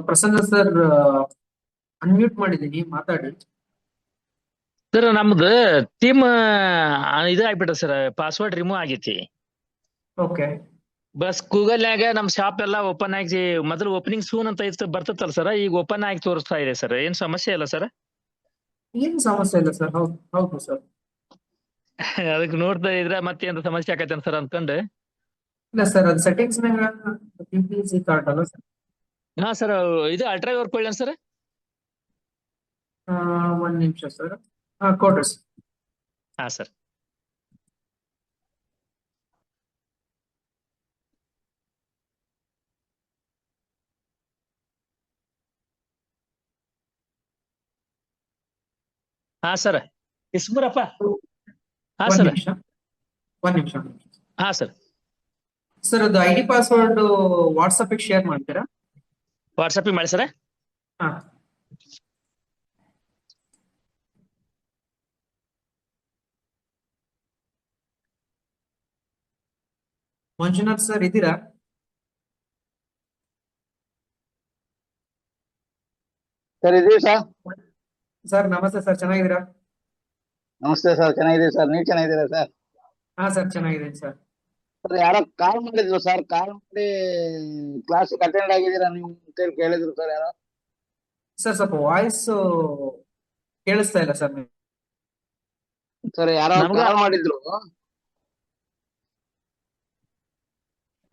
Prasanna sir unmute ಮಾಡಿದ್ದೀನಿ, ಮಾತಾಡಿ. Sir ನಮ್ದು ಟೀಮ್ ಇದು ಆಗ್ಬಿಟ್ಟ ಸರ್, ಪಾಸ್ವರ್ಡ್ ರಿಮೂವ್ ಆಗೈತಿ. ಓಕೆ. ಬಸ್ ಗೂಗಲ್ನಾಗ ನಮ್ ಶಾಪ್ ಎಲ್ಲ ಓಪನ್ ಆಗಿ ಮೊದಲು ಓಪನಿಂಗ್ ಸೂನ್ ಅಂತ ಇತ್ತು ಬರ್ತತ್ತಲ್ಲ ಸರ್, ಈಗ ಓಪನ್ ಆಗಿ ತೋರಿಸ್ತಾ ಇದೆ ಸರ್. ಏನ್ ಸಮಸ್ಯೆ ಇಲ್ಲ ಸರ್? ಏನ್ ಸಮಸ್ಯೆ ಇಲ್ಲ ಸರ್. ಹೌದು ಹೌದು ಸರ್. ಅದಕ್ಕೆ ನೋಡ್ತಾ ಇದ್ರೆ ಮತ್ತೇನ್ ಸಮಸ್ಯೆ ಆಕೈತೆ ಸರ್ ಅನ್ಕೊಂಡು. ಇಲ್ಲ ಸರ್, ಅದು ಸೆಟ್ಟಿಂಗ್ಸ್ ನಾಗ PPC ಕಾರ್ಡ್ ಅಲ್ಲ ಸರ್. ಹಾ ಸರ್, ಇದು ಅಲ್ಟ್ರಾ ವರ್ಕ್ ಒಳ್ಳೆ ಸರ್. ಒಂದ್ ನಿಮಿಷ ಸರ್. ಕೊಡ್ರಿ ಸರ್. ಹಾ ಸರ್. ಹಾ ಸರ್, ಇಸ್ಮೂರಪ್ಪ. ಹಾ ಒಂದ್ ಸರ್. ನಿಮಿಷ ಒಂದ್ ನಿಮಿಷ. ಹಾ ಸರ್. ಸರ್, ಅದು ID ಪಾಸ್ವರ್ಡ್ ವಾಟ್ಸಪ್ ಶೇರ್ ಮಾಡ್ತೀರಾ? ವಾಟ್ಸಪ್ ಮಾಡಿ ಸರ್. ಹಾ. ಮಂಜುನಾಥ್ ಸರ್ ಇದ್ದೀರಾ? ಸರ್ ಇದೀವಿ ಸರ್. ಸರ್ ನಮಸ್ತೆ ಸರ್, ಚೆನ್ನಾಗಿದ್ದೀರಾ? ನಮಸ್ತೆ ಸರ್, ಚೆನ್ನಾಗಿದ್ದೀವಿ ಸರ್. ನೀವು ಚೆನ್ನಾಗಿದ್ದೀರಾ ಸರ್? ಹಾ ಸರ್, ಚೆನ್ನಾಗಿದ್ದೀನಿ ಸರ್. ಸರ್ ಯಾರೋ ಕಾಲ್ ಮಾಡಿದ್ರು ಸರ್, ಕಾಲ್ ಮಾಡಿ ಕ್ಲಾಸ್ ಅಟೆಂಡ್ ಆಗಿದ್ದೀರಾ ನೀವು ಅಂತೇಳಿ ಕೇಳಿದ್ರು ಸರ್. ಯಾರೋ ಸರ್ ಸ್ವಲ್ಪ ವಾಯ್ಸ್ ಕೇಳಿಸ್ತಾ ಇಲ್ಲ ಸರ್. ಸರ್ ಯಾರೋ ನಮ್ಗ- ಕಾಲ್ ಮಾಡಿದ್ರು.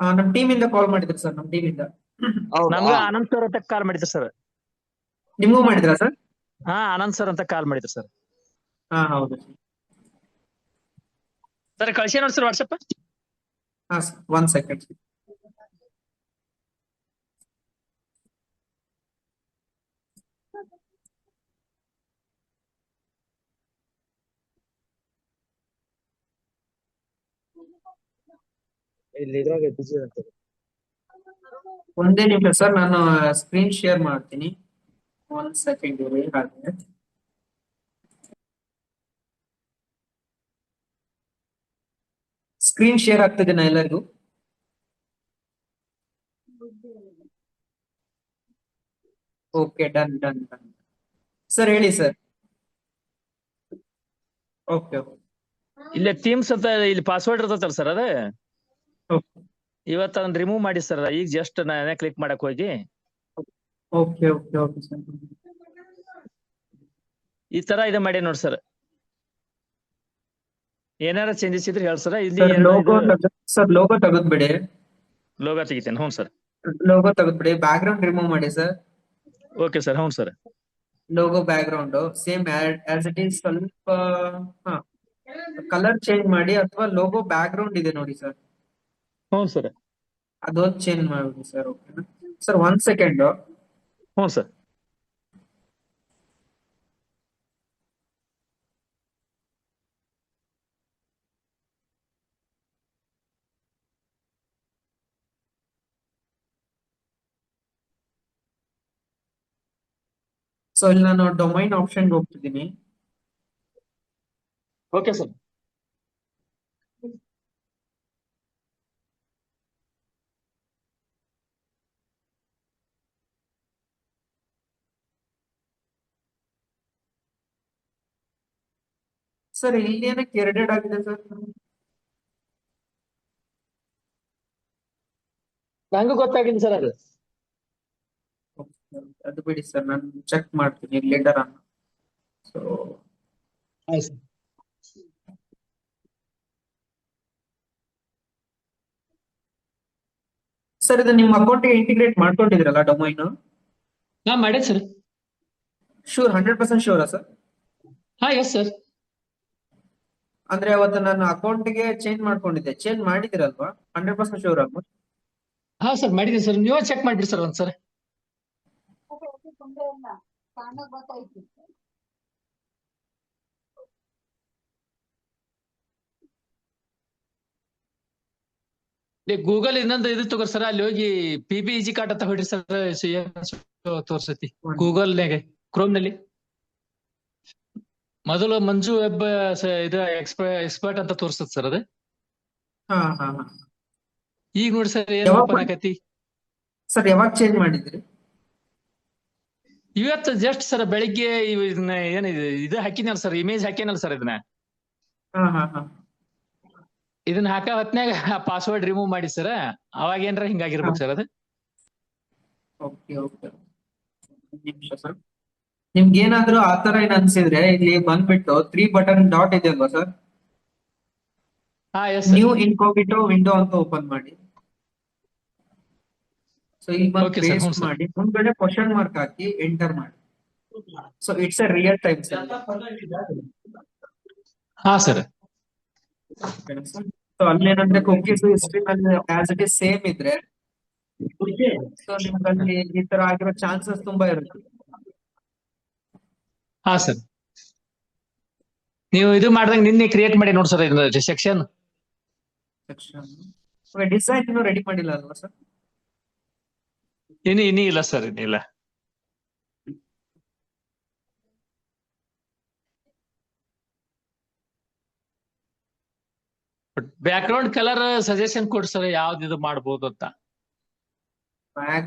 ನಮ್ ಟೀಮ್ ಇಂದ ಕಾಲ್ ಮಾಡಿದ್ರು ಸರ್, ನಮ್ ಟೀಮ್ ಇಂದ. ನಮ್ಗ ಆನಂದ್ ಸರ್ ಅಂತ ಕಾಲ್ ಮಾಡಿದ್ರು ಸರ್. ನಿಮಗೂ ಮಾಡಿದ್ರಾ ಸರ್? ಹಾ, ಆನಂದ್ ಸರ್ ಅಂತ ಕಾಲ್ ಮಾಡಿದ್ರು ಸರ್. ಹಾ ಹೌದು ಸರ್ ಕಳ್ಸಿ ನೋಡಿ ಸರ್ ವಾಟ್ಸಪ್. ಹಾ ಸರ್, 1 ಸೆಕೆಂಡ್. ಒಂದೇ ನಿಮಿಷ ಸರ್, ನಾನು ಸ್ಕ್ರೀನ್ ಶೇರ್ ಮಾಡ್ತೀನಿ. 1 ಸೆಕೆಂಡ್ ಇರಿ. ಹಾಗೆ ಸ್ಕ್ರೀನ್ ಶೇರ್ ಆಗ್ತಿದೆನಾ ಎಲ್ಲರಿಗೂ? Okay, done done done. Sir ಹೇಳಿ ಸರ್. ಓಕೆ ಓಕೆ ಇಲ್ಲಿ ಟೀಮ್ಸ್ ಅಂತ ಇಲ್ಲಿ ಪಾಸ್ವರ್ಡ್ ಇರ್ತೈತಲ್ಲ ಸರ್, ಅದ ಇವತ್ತು ಅದನ್ನ ರಿಮೂವ್ ಮಾಡಿ ಸರ್. ಈಗ ಜಸ್ಟ್ ನಾನೇ ಕ್ಲಿಕ್ ಮಾಡಕ್ ಹೋಗಿ ಓಕೆ ಓಕೆ ಓಕೆ ಸರ್. ಈ ತರ ಇದು ಮಾಡಿ ನೋಡಿ ಸರ್. ಏನಾರ ಚೇಂಜಸ್ ಇದ್ರೆ ಹೇಳಿ ಸರ್. ಇಲ್ಲಿ ಸರ್ ಲೋಗೋ ತೆಗೆದ್ಬಿಡಿ. ಲೋಗೋ ತೆಗಿತೇನೆ. ಹ್ಞೂ ಸರ್. ಲೋಗೋ ತೆಗೆದ್ಬಿಡಿ. ಬ್ಯಾಕ್ ಗ್ರೌಂಡ್ ರಿಮೂವ್ ಮಾಡಿ ಸರ್. Okay sir. ಹ್ಞೂ sir. Logo background same as it is. ಸ್ವಲ್ಪ ಕಲರ್ ಚೇಂಜ್ ಮಾಡಿ, ಅಥವಾ ಲೋಗೋ ಬ್ಯಾಕ್ ಗ್ರೌಂಡ್ ಇದೆ ನೋಡಿ ಸರ್, ಹ್ಞೂ ಸರ್. ಅದೊಂದು ಚೇಂಜ್ ಮಾಡಿ ಸರ್. ಓಕೆನಾ ಸರ್? 1 ಸೆಕೆಂಡ್. ಹ್ಞೂ ಸರ್. ಸೊ ಇಲ್ಲಿ ನಾನು ಡೊಮೈನ್ ಆಪ್ಷನ್ ಹೋಗ್ತಿದ್ದೀನಿ. Okay sir. ಸರ್ ಇಲ್ಲಿ ಏನಕ್ಕೆ ಎರಡೆಡ್ ಆಗಿದೆ ಸರ್? ನಂಗೂ ಗೊತ್ತಾಗಿಲ್ಲ ಸರ್ ಅದು. ಅದು ಬಿಡಿ ಸರ್, ನಾನು ಚೆಕ್ ಮಾಡ್ತೀನಿ ಲೇಟರ್ ಅನ್ನ. ಸೊ ಸರ್, ಇದು ನಿಮ್ಮ ಅಕೌಂಟ್ಗೆ ಇಂಟಿಗ್ರೇಟ್ ಮಾಡ್ಕೊಂಡಿದ್ರಲ್ಲ ಡೊಮೈನ್? ಹಾ ಮಾಡಿ ಸರ್. ಶೂರ್, 100% ಶೂರಾ ಸರ್? ಹಾ ಎಸ್ ಸರ್. ಅಂದ್ರೆ ಅವತ್ತು ನಾನು ಅಕೌಂಟ್ಗೆ ಚೇಂಜ್ ಮಾಡ್ಕೊಂಡಿದ್ದೆ, ಚೇಂಜ್ ಮಾಡಿದಿರಲ್ವಾ? 100% ಶೂರ್ ಅಲ್ವಾ? ಹಾ ಸರ್ ಮಾಡಿದ್ದೀನಿ ಸರ್. ನೀವೇ ಚೆಕ್ ಮಾಡ್ಬಿಡಿ ಸರ್ ಒಂದ್ಸರಿ. ಗೂಗಲ್ ಇನ್ನೊಂದು ಇದು ತಗೋರಿ ಸರ್, ಅಲ್ಲಿ ಹೋಗಿ PPEG ಕಾರ್ಡ್ ಅಂತ ಹೊಡ್ರಿ ಸರ್. ತೋರ್ಸತಿ ಗೂಗಲ್ನಾಗೆ, ಕ್ರೋಮ್ ನಲ್ಲಿ. ಮೊದಲು ಮಂಜು ವೆಬ್ ಇದು ಎಕ್ಸ್ಪರ್ಟ್ ಅಂತ ತೋರ್ಸತ್ ಸರ್ ಅದು. ಹಾ ಹಾ ಹಾ. ಈಗ ನೋಡಿ ಸರ್ ಏನ್ ಯಾವಾಗ ಓಪನ್ ಆಕತಿ. ಸರ್ ಯಾವಾಗ ಚೇಂಜ್ ಮಾಡಿದ್ರಿ? ಇವತ್ತು ಜಸ್ಟ್ ಸರ್ ಬೆಳಿಗ್ಗೆ ಇದನ್ನ ಏನಿದೆ ಇದು ಹಾಕಿನಲ್ಲ ಸರ್, ಇಮೇಜ್ ಹಾಕಿನಲ್ಲ ಸರ್ ಇದನ್ನ. ಹಾ. ಇದನ್ನ ಹಾಕ ಹೊತ್ನ್ಯಾಗ ಪಾಸ್ವರ್ಡ್ ರಿಮೂವ್ ಮಾಡಿ ಸರ್, ಅವಾಗ ಏನ್ರ ಹಿಂಗಾಗಿರ್ಬೇಕು ಸರ್ ಅದು. ಓಕೆ ನಿಮಿಷ ಸರ್. ನಿಮ್ಗೆ ಏನಾದ್ರು ಆತರ ಏನ್ ಅನ್ಸಿದ್ರೆ ಇಲ್ಲಿ ಬಂದ್ಬಿಟ್ಟು 3 ಬಟನ್ ಡಾಟ್ ಇದೆ ಅಲ್ವಾ ಸರ್, ಹಾ yes sir. New incognito window ಅಂತ ಓಪನ್ ಮಾಡಿ. ಸೊ ಇಲ್ಲಿ ಬಂದು Okay sir, ಹ್ಞೂ ಪೇಸ್ಟ್ sir. ಮಾಡಿ, ಮುಂದ್ಗಡೆ ಕ್ವಶನ್ ಮಾರ್ಕ್ ಹಾಕಿ ಎಂಟರ್ ಮಾಡಿ. So it's a real time sir. ಹಾ ಸರ್. ಸೊ ಅಲ್ಲೇನಂದ್ರೆ cookies history as it is same ಇದ್ರೆ, ಸೊ ನಿಮ್ಗಲ್ಲಿ ಈ ತರ ಆಗಿರೋ ಚಾನ್ಸಸ್ ತುಂಬಾ ಇರುತ್ತೆ. ಹಾ ಸರ್. ನೀವು ಇದು ಮಾಡ್ದಂಗ ನಿನ್ನೆ ಕ್ರಿಯೇಟ್ ಮಾಡಿ ನೋಡಿ ಸರ್ ಇದನ್ನ ಸೆಕ್ಷನ್. ಡಿಸೈನ್ ಇನ್ನೂ ರೆಡಿ ಮಾಡಿಲ್ಲ ಅಲ್ವಾ ಸರ್? ಇನ್ನೂ ಇಲ್ಲ ಸರ್, ಇನ್ನಿಲ್ಲ. ಬ್ಯಾಕ್ ಗ್ರೌಂಡ್ ಕಲರ್ ಸಜೆಷನ್ ಕೊಡಿ ಸರ್, ಯಾವ್ದು ಇದು ಮಾಡ್ಬೋದು ಅಂತ. ಬ್ಯಾಕ್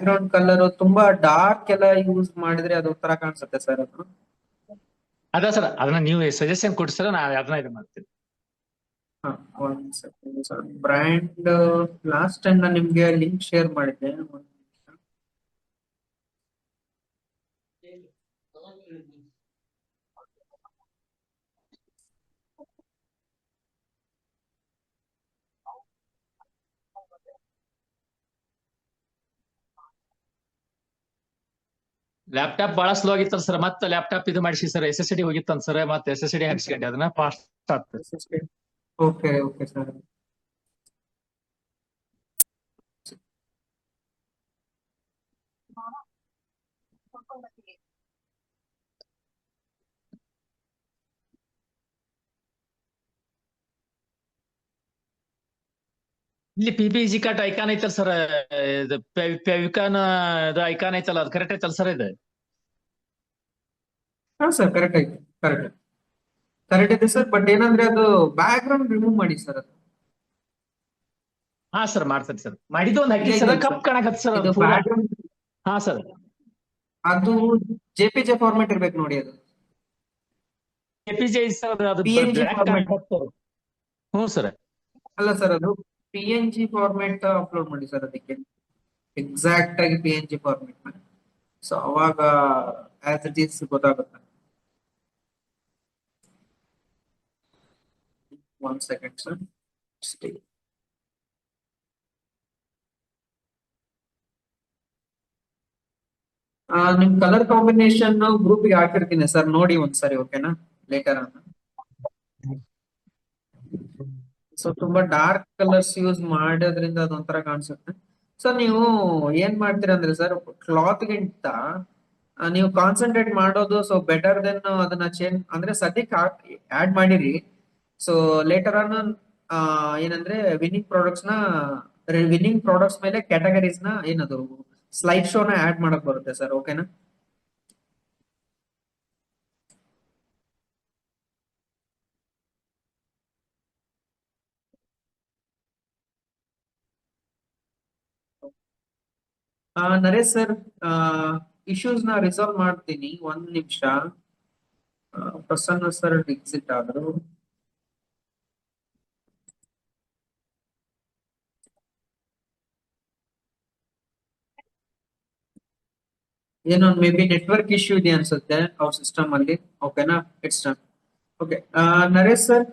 ಗ್ರೌಂಡ್ ಕಲರ್ ತುಂಬಾ ಡಾರ್ಕ್ ಎಲ್ಲ ಯೂಸ್ ಮಾಡಿದ್ರೆ ಅದು ತರ ಕಾಣಿಸುತ್ತೆ ಸರ್ ಅದು. ಅದ ಸರ್, ಅದನ್ನ ನೀವು ಸಜೆಷನ್ ಕೊಡಿ ಸರ್, ನಾ ಅದನ್ನ ಇದು ಮಾಡ್ತೀನಿ. ಒಂದ್ second sir. Brand last time ನಾನು ನಿಮ್ಗೆ ಲಿಂಕ್ ಶೇರ್ ಮಾಡಿದ್ದೆ. ಲ್ಯಾಪ್ಟಾಪ್ ಬಹಳ ಸ್ಲೋ ಆಗಿತ್ತಲ್ಲ ಸರ್, ಮತ್ತೆ ಲ್ಯಾಪ್ಟಾಪ್ ಇದು ಮಾಡಿಸಿ ಸರ್, SSD ಹೋಗಿತ್ತಂತ ಸರ್, ಮತ್ತೆ SSD ಹಾಕ್ಸ್ಕೊಂಡೆ, ಅದನ್ನ ಫಾಸ್ಟ್ ಆಗ್ತದೆ. Okay sir. ಇಲ್ಲಿ PPG ಕಾರ್ಟ್ ಐಕಾನ್ ಐತಲ್ಲ ಸರ್, ಇದು ಫೆವಿಕಾನ್ ಇದು ಐಕಾನ್ ಐತಲ್ಲ, ಅದು ಕರೆಕ್ಟ್ ಐತಲ್ಲ ಸರ್ ಇದು? ಹಾ ಸರ್, ಕರೆಕ್ಟ್ ಇದೆ ಸರ್. ಬಟ್ ಏನಂದ್ರೆ ಅದು ಬ್ಯಾಕ್ ಗ್ರೌಂಡ್ ರಿಮೂವ್ ಮಾಡಿ ಸರ್ ಅದು. ಹಾ ಸರ್, ಮಾಡ್ತೀನಿ ಸರ್. ಮಾಡಿದ್ದು ಒಂದು ಹಾಕಿ ಸರ್, ಕಪ್ ಕಾಣಕತ್ತ ಸರ್ ಅದು ಬ್ಯಾಕ್ ಗ್ರೌಂಡ್. ಹಾ ಸರ್. ಅದು JPG ಫಾರ್ಮೆಟ್ ಇರ್ಬೇಕು ನೋಡಿ ಅದು. JPG ಸರ್, ಅದು PNG ಬ್ಲಾಕ್ ಫಾರ್ಮೆಟ್. ಹ್ಞೂ ಸರ್. ಅಲ್ಲ ಸರ್, ಅದು PNG ಫಾರ್ಮೆಟ್ ಅಪ್ಲೋಡ್ ಮಾಡಿ ಸರ್ ಅದಕ್ಕೆ. ಎಕ್ಸಾಕ್ಟ್ ಆಗಿ PNG ಫಾರ್ಮೆಟ್ ಮಾಡಿ. ಸೊ ಅವಾಗ ಆಸ್ ಇಟ್ ಈಸ್ ಗೊತ್ತಾಗುತ್ತೆ. One second sir. ನಿಮ್ ಕಲರ್ ಕಾಂಬಿನೇಷನ್ ಗ್ರೂಪ್ ಗೆ ಹಾಕಿರ್ತೀನಿ ಸರ್, ನೋಡಿ ಒಂದ್ಸರಿ, ಓಕೆನಾ? ಲೇಟರ್ ಅಂತ. ಸೊ ತುಂಬಾ ಡಾರ್ಕ್ ಕಲರ್ಸ್ ಯೂಸ್ ಮಾಡೋದ್ರಿಂದ ಅದೊಂಥರ ಕಾಣಿಸುತ್ತೆ. ಸೊ ನೀವು ಏನ್ ಮಾಡ್ತೀರಾ ಅಂದ್ರೆ ಸರ್, ಕ್ಲಾತ್ ಗಿಂತ ನೀವು ಕಾನ್ಸಂಟ್ರೇಟ್ ಮಾಡೋದು ಸೊ ಬೆಟರ್ ದೆನ್ ಅದನ್ನ ಚೇಂಜ್ ಅಂದ್ರೆ ಸದ್ಯಕ್ಕೆ ಆಡ್ ಮಾಡಿರಿ. ಸೊ ಲೇಟರ್ ಆನ್ ಏನಂದ್ರೆ ವಿನ್ನಿಂಗ್ ಪ್ರಾಡಕ್ಟ್ಸ್ ಮೇಲೆ ಕ್ಯಾಟಗರೀಸ್ ನ ಏನದು ಸ್ಲೈಡ್ ಶೋನ ಆಡ್ ಮಾಡಕ್ ಬರುತ್ತೆ ಸರ್, ಓಕೆನಾ? ನರೇಶ್ ಸರ್, ಇಶ್ಯೂಸ್ ನ ರಿಸಾಲ್ವ್ ಮಾಡ್ತೀನಿ, ಒಂದ್ ನಿಮಿಷ. ಪ್ರಸನ್ನ ಸರ್ ಎಕ್ಸಿಟ್ ಆದ್ರು. ಏನೋ ಮೇ ಬಿ ನೆಟ್ವರ್ಕ್ ಇಶ್ಯೂ ಇದೆ ಅನ್ಸುತ್ತೆ ಅವ್ರ ಸಿಸ್ಟಮ್ ಅಲ್ಲಿ, ಓಕೆನಾ? It's done. Okay, Naresh sir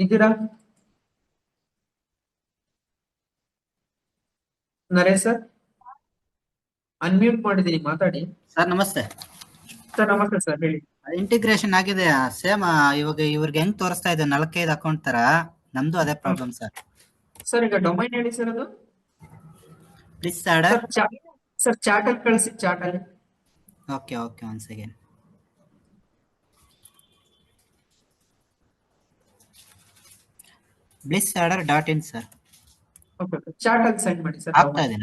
ಇದ್ದೀರಾ? ನರೇಶ್ ಸರ್ ಅನ್ಮ್ಯೂಟ್ ಮಾಡಿದೀನಿ, ಮಾತಾಡಿ. ಸರ್ ನಮಸ್ತೆ. ಸರ್ ನಮಸ್ತೆ ಸರ್, ಹೇಳಿ. ಇಂಟಿಗ್ರೇಷನ್ ಆಗಿದೆ ಸೇಮ್. ಇವಾಗ ಇವ್ರಿಗೆ ಹೆಂಗ್ ತೋರಿಸ್ತಾ ಇದೆ 4-5 ಅಕೌಂಟ್ ತರ, ನಮ್ದು ಅದೇ ಪ್ರಾಬ್ಲಮ್ ಸರ್. ಸರ್ ಈಗ ಡೊಮೈನ್ ಹೇಳಿ ಸರ್ ಅದು. Please order. ಸರ್ ಚಾಟ್ ಅಲ್ಲಿ ಕಳಿಸಿ, ಚಾಟ್ ಅಲ್ಲಿ. Okay one second. Bliss order dot in sir. Okay, chat ಅಲ್ಲಿ ಸೆಂಡ್ ಮಾಡಿ ಸರ್. ಆಗ್ತಾ ಇದೆ.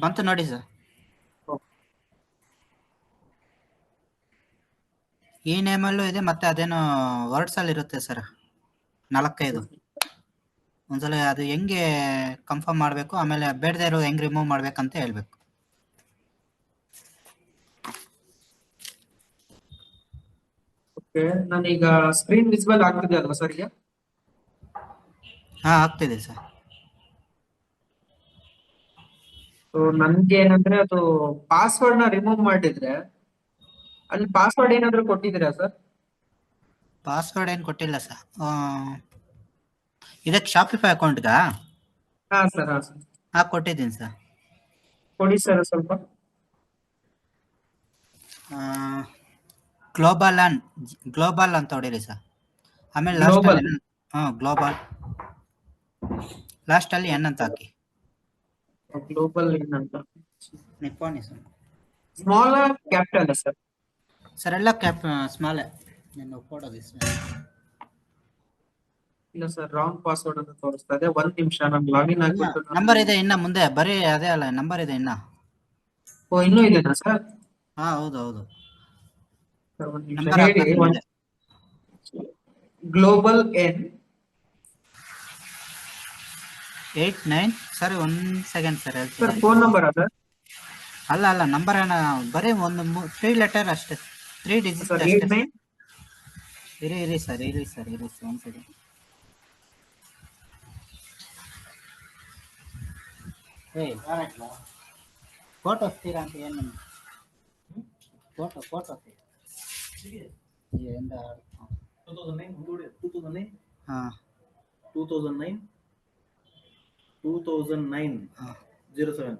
ಬಂತು ನೋಡಿ ಸರ್. ಈ ನೇಮಲ್ಲೂ ಇದೆ ಮತ್ತೆ ಅದೇನೋ ವರ್ಡ್ಸ್ ಅಲ್ಲಿ ಇರುತ್ತೆ ಸರ್ 4-5. ಒಂದ್ಸಲ ಅದು ಹೆಂಗೆ ಕನ್ಫರ್ಮ್ ಮಾಡಬೇಕು, ಆಮೇಲೆ ಬೇಡದೇ ಇರೋ ಹೆಂಗ್ ರಿಮೂವ್ ಮಾಡ್ಬೇಕಂತ ಹೇಳ್ಬೇಕು. ಓಕೆ, ನಾನೀಗ ಸ್ಕ್ರೀನ್ ವಿಸಿಬಲ್ ಆಗ್ತಿದೆ ಅಲ್ವಾ ಸರ್ ಈಗ? ಹಾ ಆಗ್ತಿದೆ ಸರ್. ಸೊ ನನ್ಗೆ ಏನಂದ್ರೆ ಅದು ಪಾಸ್ವರ್ಡ್ ನ ರಿಮೂವ್ ಮಾಡಿದ್ರೆ ಅಲ್ಲಿ ಪಾಸ್ವರ್ಡ್ ಏನಾದ್ರು ಕೊಟ್ಟಿದ್ದೀರಾ ಸರ್? ಪಾಸ್ವರ್ಡ್ ಏನು ಕೊಟ್ಟಿಲ್ಲ ಸರ್. ಇದಕ್ಕೆ ಶಾಪಿಫೈ ಅಕೌಂಟ್ಗಾ? ಹಾ ಸರ್, ಹಾ ಸರ್, ಕೊಟ್ಟಿದ್ದೀನಿ ಸರ್. ಕೊಡಿ ಸರ್ ಸ್ವಲ್ಪ. ಗ್ಲೋಬಲ್ ಅಂತ ಹೊಡೀರಿ ಸರ್. ಆಮೇಲೆ Global. ಲಾಸ್ಟಲ್ಲಿ ಗ್ಲೋಬಲ್ ಲಾಸ್ಟಲ್ಲಿ ಎನ್ ಅಂತ ಹಾಕಿ. ಗ್ಲೋಬಲ್ ಏನಂತ Nippani sir. Small capital sir? Sir ಎಲ್ಲ ಸ್ಮಾಲ್. ನಿನ್ನ ಫೋಟೋ ಇಲ್ಲ ಸರ್, ರಾಂಗ್ ಪಾಸ್ವರ್ಡ್ ಅಂತ ತೋರಿಸ್ತಾ ಇದೆ. ಒಂದ್ ನಿಮಿಷ, ನಾನು ಲಾಗಿನ್ ಆಗ್ಬಿಟ್ಟು ನಂಬರ್ ಇದೆ ಇನ್ನ ಮುಂದೆ, ಬರೀ ಅದೇ ಅಲ್ಲ ನಂಬರ್ ಇದೆ ಇನ್ನ. ಓ, ಇನ್ನೂ ಇದೆನಾ ಸರ್? ಹಾ ಹೌದು ಹೌದು. ಸರ್ ಒಂದ್ ನಿಮಿಷ ನಂಬರ್ ಹೇಳಿ. ಹಾಕ್ಬೇಕು ಮುಂದೆ. Global N 89. ಸರಿ ಒಂದ್ ಸೆಕೆಂಡ್ ಸರ್ ಸರ್, ಹೇಳ್ತೀನಿ. ಫೋನ್ ನಂಬರ್ ಅದ? ಅಲ್ಲ ನಂಬರ್ ಏನ, ಬರೀ ಒಂದು 3 ಲೆಟರ್ ಅಷ್ಟೇ, 3 ಡಿಜಿಟ್ ಸರ್ ಅಷ್ಟೇ. 89. ಇರಿ ಸರ್ ಒಂದ್ ಸೆಕೆಂಡ್. ಫೋಟೋ ತೀರಾ ಅಂತ ಏನು ಫೋಟೋ 2009 ಹಾ 2009 07.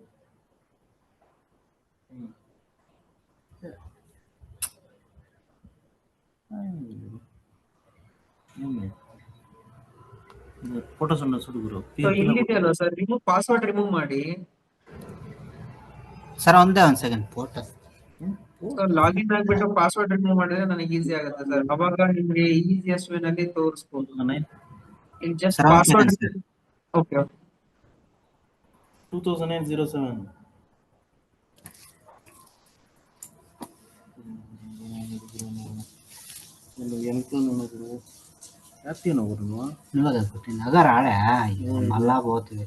ಫೋಟೋಸ್ ಅನ್ನ ಸುಡುಗುರು ಸೊ ಇಲ್ಲಿದೆಯಲ್ಲ ಸರ್, ರಿಮೂವ್ ಪಾಸ್ವರ್ಡ್ ರಿಮೂವ್ ಮಾಡಿ. ಸರ್ ಒಂದೇ ಒಂದ್ ಸೆಕೆಂಡ್. ಫೋಟೋ ಸರ್ ಲಾಗಿನ್ ಆಗ್ಬಿಟ್ಟು ಪಾಸ್ವರ್ಡ್ ರಿಮೂವ್ ಮಾಡಿದ್ರೆ ನನಗೆ ಈಸಿ ಆಗುತ್ತೆ ಸರ್. ಅವಾಗ ನಿಮ್ಗೆ ಈಸಿಯಸ್ಟ್ ವೇ ನಲ್ಲಿ ತೋರಿಸ್ಬೋದು. ಇಲ್ಲಿ ಜಸ್ಟ್ ಸರ್ ಒಂದ್ password. Second sir. Okay 2009-07. Agar ఆడే మళ్ళా పోతుంది.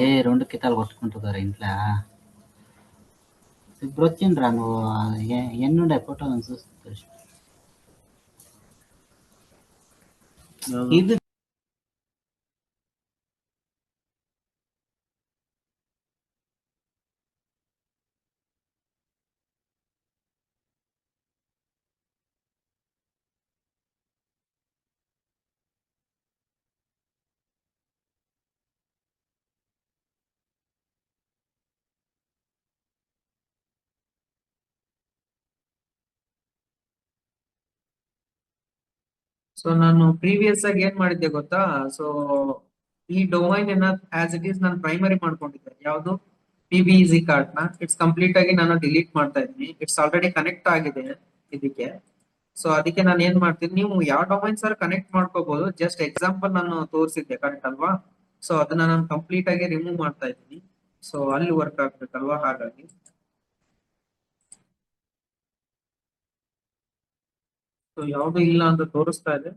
ఏ 2 కితాలు కొట్టుకుంటున్నారు ఇంట్లో. ఇప్పుడు వచ్చిండ్రా నువ్వు ఎన్నుండే ఫోటో చూస్తా. ఇది ಸೊ ನಾನು ಪ್ರೀವಿಯಸ್ ಆಗಿ ಏನ್ ಮಾಡಿದ್ದೆ ಗೊತ್ತಾ? ಸೊ ಈ ಡೊಮೈನ್ ಆಸ್ ಇಟ್ ಈಸ್ ನಾನು ಪ್ರೈಮರಿ ಮಾಡ್ಕೊಂಡಿದ್ದೆ. ಯಾವುದು? PBEZ ಕಾರ್ಡ್ ನ ಇಟ್ಸ್ ಕಂಪ್ಲೀಟ್ ಆಗಿ ನಾನು ಡಿಲೀಟ್ ಮಾಡ್ತಾ ಇದ್ದೀನಿ. ಇಟ್ಸ್ ಆಲ್ರೆಡಿ ಕನೆಕ್ಟ್ ಆಗಿದೆ ಇದಕ್ಕೆ. ಸೊ ಅದಕ್ಕೆ ನಾನು ಏನ್ ಮಾಡ್ತೀನಿ, ನೀವು ಯಾವ ಡೊಮೈನ್ ಸರ್ ಕನೆಕ್ಟ್ ಮಾಡ್ಕೋಬಹುದು. ಜಸ್ಟ್ ಎಕ್ಸಾಂಪಲ್ ನಾನು ತೋರಿಸಿದ್ದೆ, ಕರೆಕ್ಟ್ ಅಲ್ವಾ? ಸೊ ಅದನ್ನ ನಾನು ಕಂಪ್ಲೀಟ್ ಆಗಿ ರಿಮೂವ್ ಮಾಡ್ತಾ ಇದ್ದೀನಿ. ಸೊ ಅಲ್ಲಿ ವರ್ಕ್ ಆಗ್ಬೇಕಲ್ವಾ, ಹಾಗಾಗಿ. ಸೊ ಯಾವ್ದು ಇಲ್ಲ ಅಂತ ತೋರಿಸ್ತಾ ಇದೆ.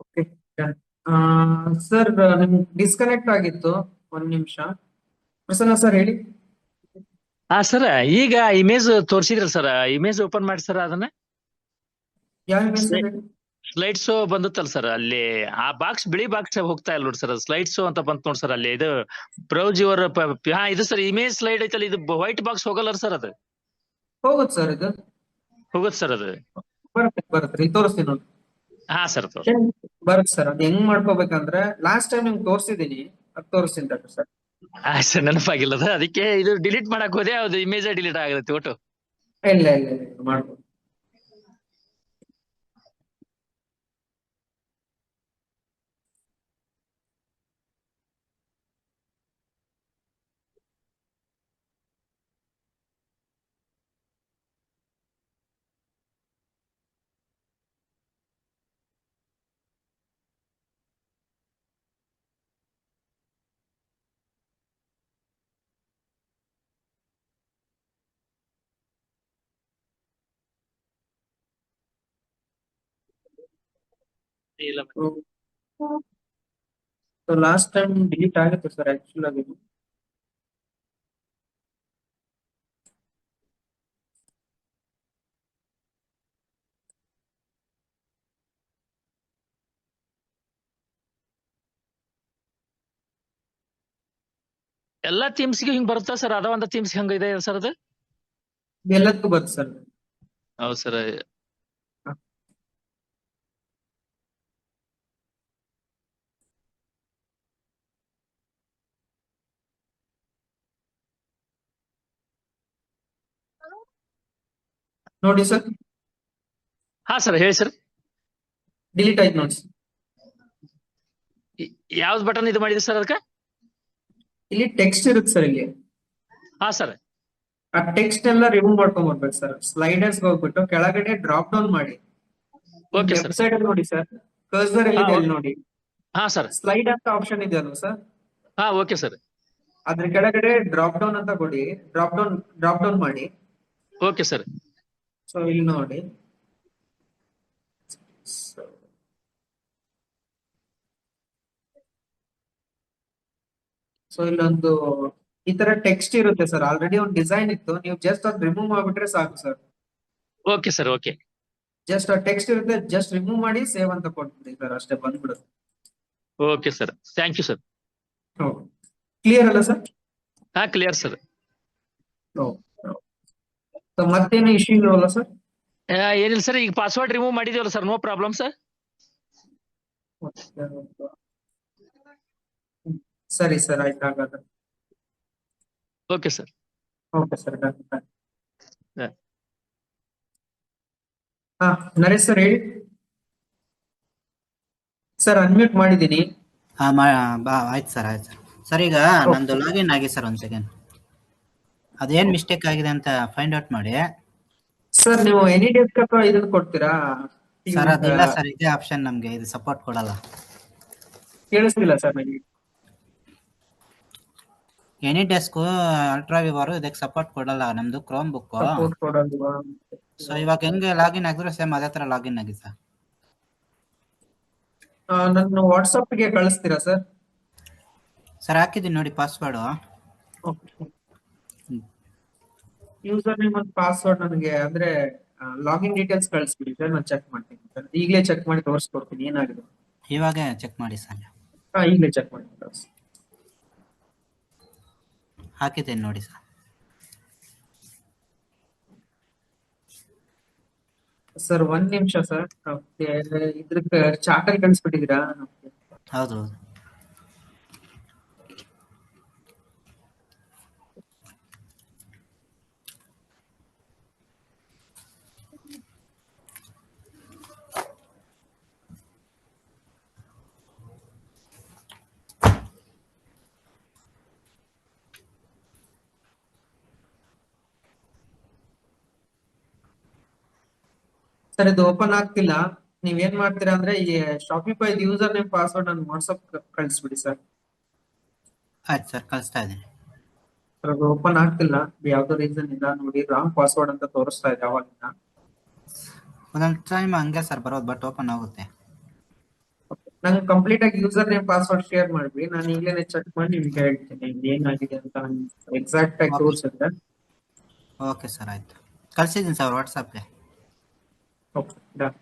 ಓಕೆ ಸರ್, ನಿಮ್ಗೆ ಡಿಸ್ಕನೆಕ್ಟ್ ಆಗಿತ್ತು. ಒಂದ್ ನಿಮಿಷ ಪ್ರಸನ್ನ ಸರ್ ಹೇಳಿ. ಸರ್ ಈಗ ಇಮೇಜ್ ತೋರಿಸಿದ್ರ ಸರ್, ಇಮೇಜ್ ಓಪನ್ ಮಾಡಿ ಸರ್ ಅದನ್ನ. ಯಾವ ಇಮೇಜ್ ಸರ್ ಹೇಳಿ? ಸ್ಲೈಡ್ ಶೋ ಬಂದತ್ತಲ್ಲ ಸರ್, ಅಲ್ಲಿ ಆ ಬಾಕ್ಸ್ ಬಿಳಿ ಬಾಕ್ಸ್ ಹೋಗ್ತಾ ಇಲ್ಲ ನೋಡಿ ಸರ್, ಸ್ಲೈಡ್ ಶೋ ಅಂತ ಬಂತ ನೋಡಿ ಸರ್. ಅಲ್ಲಿ ಇದು ಬ್ರೌಸ್ ಯುವರ್ ಇದು ಸರ್ ಇಮೇಜ್ ಸ್ಲೈಡ್ ಐತಲ್ಲ, ಇದು ವೈಟ್ ಬಾಕ್ಸ್ ಹೋಗಲ್ಲ ಸರ್. ಅದು ಹೋಗುತ್ತೆ ಸರ್, ಇದು ಹೋಗುತ್ತೆ ಸರ್. ಅದು ಬರುತ್ತೆ ತೋರಿಸ್ತೀನಿ ನೋಡಿ. ಸರ್ ಬರುತ್ತೆ ಸರ್. ಅದು ಹೆಂಗ್ ಮಾಡ್ಕೋಬೇಕಂದ್ರೆ ಲಾಸ್ಟ್ ಟೈಮ್ ನಿಮ್ಗೆ ತೋರಿಸಿದೀನಿ, ಅದು ತೋರಿಸ್ತೀನಿ ಸರ್. ಸರ್ ನೆನಪಾಗಿಲ್ಲದ ಅದಕ್ಕೆ ಇದು ಡಿಲೀಟ್ ಮಾಡಕ್ ಹೋದೆ ಅದು ಇಮೇಜ್ ಡಿಲೀಟ್ ಆಗತ್ತೆ ಒಟ್ಟು. ಇಲ್ಲ ಇಲ್ಲ ಇಲ್ಲ ಮಾಡ್ಬೋದು. ಇಲ್ಲ ಸೊ ಲಾಸ್ಟ್ ಟೈಮ್ ಡಿಲೀಟ್ ಆಗುತ್ತೆ ಸರ್ ಆಕ್ಚುಲ್ ಆಗಿ. ಎಲ್ಲಾ ಥೀಮ್ಸ್ಗೆ ಹಿಂಗ್ ಬರುತ್ತಾ ಸರ್? ಅದ ಒಂದು ಥೀಮ್ಸ್ ಹಂಗ ಇದೆ ಸರ್ ಅದು? ಎಲ್ಲದಕ್ಕೂ ಬರುತ್ತೆ ಸರ್. ಹೌದು ಸರ್. ನೋಡಿ ಸರ್, ಹಾ ಸರ್ ಹೇಳಿ ಸರ್. ಡಿಲೀಟ್ ಆಯ್ತು ನೋಡಿ. ಯಾವ್ದು ಬಟನ್ ಇದು ಮಾಡಿದ್ರಿ ಸರ್ ಅದಕ್ಕೆ? ಇಲ್ಲಿ ಟೆಕ್ಸ್ಟ್ ಇರುತ್ತೆ ಸರ್ ಇಲ್ಲಿ. ಹಾ ಸರ್. ಆ ಟೆಕ್ಸ್ಟ್ ಎಲ್ಲ ರಿಮೂವ್ ಮಾಡ್ಕೊಂಡ್ ಬರ್ಬೇಕು ಸರ್. ಸ್ಲೈಡರ್ಸ್ ಹೋಗ್ಬಿಟ್ಟು ಕೆಳಗಡೆ ಡ್ರಾಪ್ ಡೌನ್ ಮಾಡಿ. Okay left sir. ಸೈಡ್ ಅಲ್ಲಿ ನೋಡಿ ಸರ್, ಕರ್ಸರ್ ಎಲ್ಲಿದೆ ಅಲ್ಲಿ ನೋಡಿ. ಹಾ ಸರ್. ಸ್ಲೈಡ್ ಅಂತ ಆಪ್ಷನ್ ಇದೆ ಅಲ್ವಾ ಸರ್? ಹಾ ಓಕೆ ಸರ್. ಅದ್ರ ಕೆಳಗಡೆ ಡ್ರಾಪ್ ಡೌನ್ ಅಂತ ಕೊಡಿ. ಡ್ರಾಪ್ ಡೌನ್ ಮಾಡಿ. Okay sir. ಸೊ ಇಲ್ಲಿ ನೋಡಿ. ಸೊ ಇಲ್ಲೊಂದು ಈ ತರ ಟೆಕ್ಸ್ಟ್ ಇರುತ್ತೆ ಸರ್. ಆಲ್ರೆಡಿ ಒಂದು ಡಿಸೈನ್ ಇತ್ತು, ನೀವು ಜಸ್ಟ್ ಅದ್ ರಿಮೂವ್ ಮಾಡ್ಬಿಟ್ರೆ ಸಾಕು sir. Okay sir. Okay. Just ಆ ಟೆಕ್ಸ್ಟ್ ಇರುತ್ತೆ, ಜಸ್ಟ್ ರಿಮೂವ್ ಮಾಡಿ ಸೇವ್ ಅಂತ ಕೊಟ್ಬಿಡಿ ಸರ್, ಅಷ್ಟೇ ಬಂದ್ಬಿಡುತ್ತೆ. Okay sir. Thank you sir. Clear ಅಲ್ಲ ಸರ್? ಹಾ ಕ್ಲಿಯರ್ ಸರ್. ಸೊ ಮತ್ತೇನು ಇಶ್ಯೂ ಇರೋಲ್ಲ ಸರ್? ಏನಿಲ್ಲ ಸರ್, ಈಗ ಪಾಸ್ವರ್ಡ್ ರಿಮೂವ್ ಮಾಡಿದೀವಲ್ಲ ಸರ್, ನೋ ಪ್ರಾಬ್ಲಮ್ ಸರ್. ಸರಿ ಸರ್, ಆಯ್ತು ಹಾಗಾದ್ರೆ. Okay sir. ಓಕೆ ಸರ್, ಹಾ ನರೇಶ್ ಸರ್ ಹೇಳಿ. ಸರ್ ಅನ್ಮ್ಯೂಟ್ ಮಾಡಿದ್ದೀನಿ. ಹಾ ಆಯ್ತು ಸರ್, ಆಯ್ತು ಸರ್. ಸರ್ ಈಗ ನಂದು ಲಾಗಿನ್ ಆಗಿ ಸರ್, ಒಂದ್ ಸೆಕೆಂಡ್. ಅದೇನ್ ಮಿಸ್ಟೇಕ್ ಆಗಿದೆ ಅಂತ ಫೈಂಡ್ ಔಟ್ ಮಾಡಿ. ಸರ್ ನೀವು ಎನಿ ಡೆಸ್ಕ್ ಅಥವಾ ಇದನ್ನ ಕೊಡ್ತೀರಾ? ಸರ್ ಅದಿಲ್ಲ ಸರ್, ಇದೇ ಆಪ್ಷನ್ ನಮ್ಗೆ ಇದು ಸಪೋರ್ಟ್ ಕೊಡಲ್ಲ. ಕೇಳಿಸ್ತಿಲ್ಲ ಸರ್ ನನಗೆ. ಎನಿ ಡೆಸ್ಕ್ ಅಲ್ಟ್ರಾ ವಿವರ್ ಇದಕ್ಕೆ ಸಪೋರ್ಟ್ ಕೊಡಲ್ಲ, ನಮ್ದು ಕ್ರೋಮ್ ಬುಕ್. ಸಪೋರ್ಟ್ ಕೊಡಲ್ವಾ? ಸೊ ಇವಾಗ ಹೆಂಗೆ ಲಾಗಿನ್ ಆಗಿದ್ರೆ ಸೇಮ್ ಅದೇ ತರ ಲಾಗಿನ್ ಆಗಿ ಸರ್. ನನ್ನ ವಾಟ್ಸಪ್ ಗೆ ಕಳಿಸ್ತೀರಾ ಸರ್? ಸರ್ ಹಾಕಿದ್ದೀನಿ ನೋಡಿ ಪಾಸ್ವರ್ಡ್. ಯೂಸರ್ ನೇಮ್ ಮತ್ತು ಪಾಸ್ವರ್ಡ್ ನನಗೆ ಅಂದ್ರೆ ಲಾಗಿನ್ ಡೀಟೇಲ್ಸ್ ಕಳಿಸ್ಬಿಡಿ ಸರ್, ನಾನು ಚೆಕ್ ಮಾಡ್ತೀನಿ ಸರ್. ಈಗಲೇ ಚೆಕ್ ಮಾಡಿ ತೋರಿಸ್ಕೊಡ್ತೀನಿ ಏನಾಗಿದೆ. ಇವಾಗ ಚೆಕ್ ಮಾಡಿ ಸರ್. ಈಗಲೇ ಚೆಕ್ ಮಾಡಿ ತೋರಿಸಿ. ಹಾಕಿದ್ದೀನಿ ನೋಡಿ ಸರ್. ಸರ್ ಒಂದ್ ನಿಮಿಷ ಸರ್. ಇದ್ರಕ್ಕೆ ಚಾಟಲ್ ಕಳಿಸ್ಬಿಟ್ಟಿದ್ದೀರಾ? ಹೌದು. ಸರ್ ಇದು ಓಪನ್ ಆಗ್ತಿಲ್ಲ. ನೀವೇನ್ ಮಾಡ್ತೀರಾ ಅಂದ್ರೆ ಈ ಶಾಪಿಫೈ ಯೂಸರ್ ನೇಮ್ ಪಾಸ್ವರ್ಡ್ ನಾನು ವಾಟ್ಸಪ್ ಕಳಿಸ್ಬಿಡಿ ಸರ್. ಆಯ್ತು ಸರ್, ಕಳಿಸ್ತಾ ಇದ್ದೀನಿ. ಅದು ಓಪನ್ ಆಗ್ತಿಲ್ಲ, ಯಾವ್ದೋ ರೀಸನ್ ಇಲ್ಲ ನೋಡಿ. ರಾಂಗ್ ಪಾಸ್ವರ್ಡ್ ಅಂತ ತೋರಿಸ್ತಾ ಇದೆ ಅವಾಗಿಂದ. ಒಂದೊಂದು ಟೈಮ್ ಹಂಗೆ ಸರ್ ಬರೋದು, ಬಟ್ ಓಪನ್ ಆಗುತ್ತೆ. ನಂಗೆ ಕಂಪ್ಲೀಟ್ ಆಗಿ ಯೂಸರ್ ನೇಮ್ ಪಾಸ್ವರ್ಡ್ ಶೇರ್ ಮಾಡ್ಬಿಡಿ, ನಾನು ಈಗಲೇ ಚೆಕ್ ಮಾಡಿ ನಿಮ್ಗೆ ಹೇಳ್ತೀನಿ ಏನಾಗಿದೆ ಅಂತ. ಎಕ್ಸಾಕ್ಟ್ ಆಗಿ ತೋರಿಸಿದ್ರೆ. ಓಕೆ ಸರ್, ಆಯ್ತು. ಕಳ್ಸಿದ್ದೀನಿ ಸರ್ ವಾಟ್ಸಪ್ಗೆ. Okay done.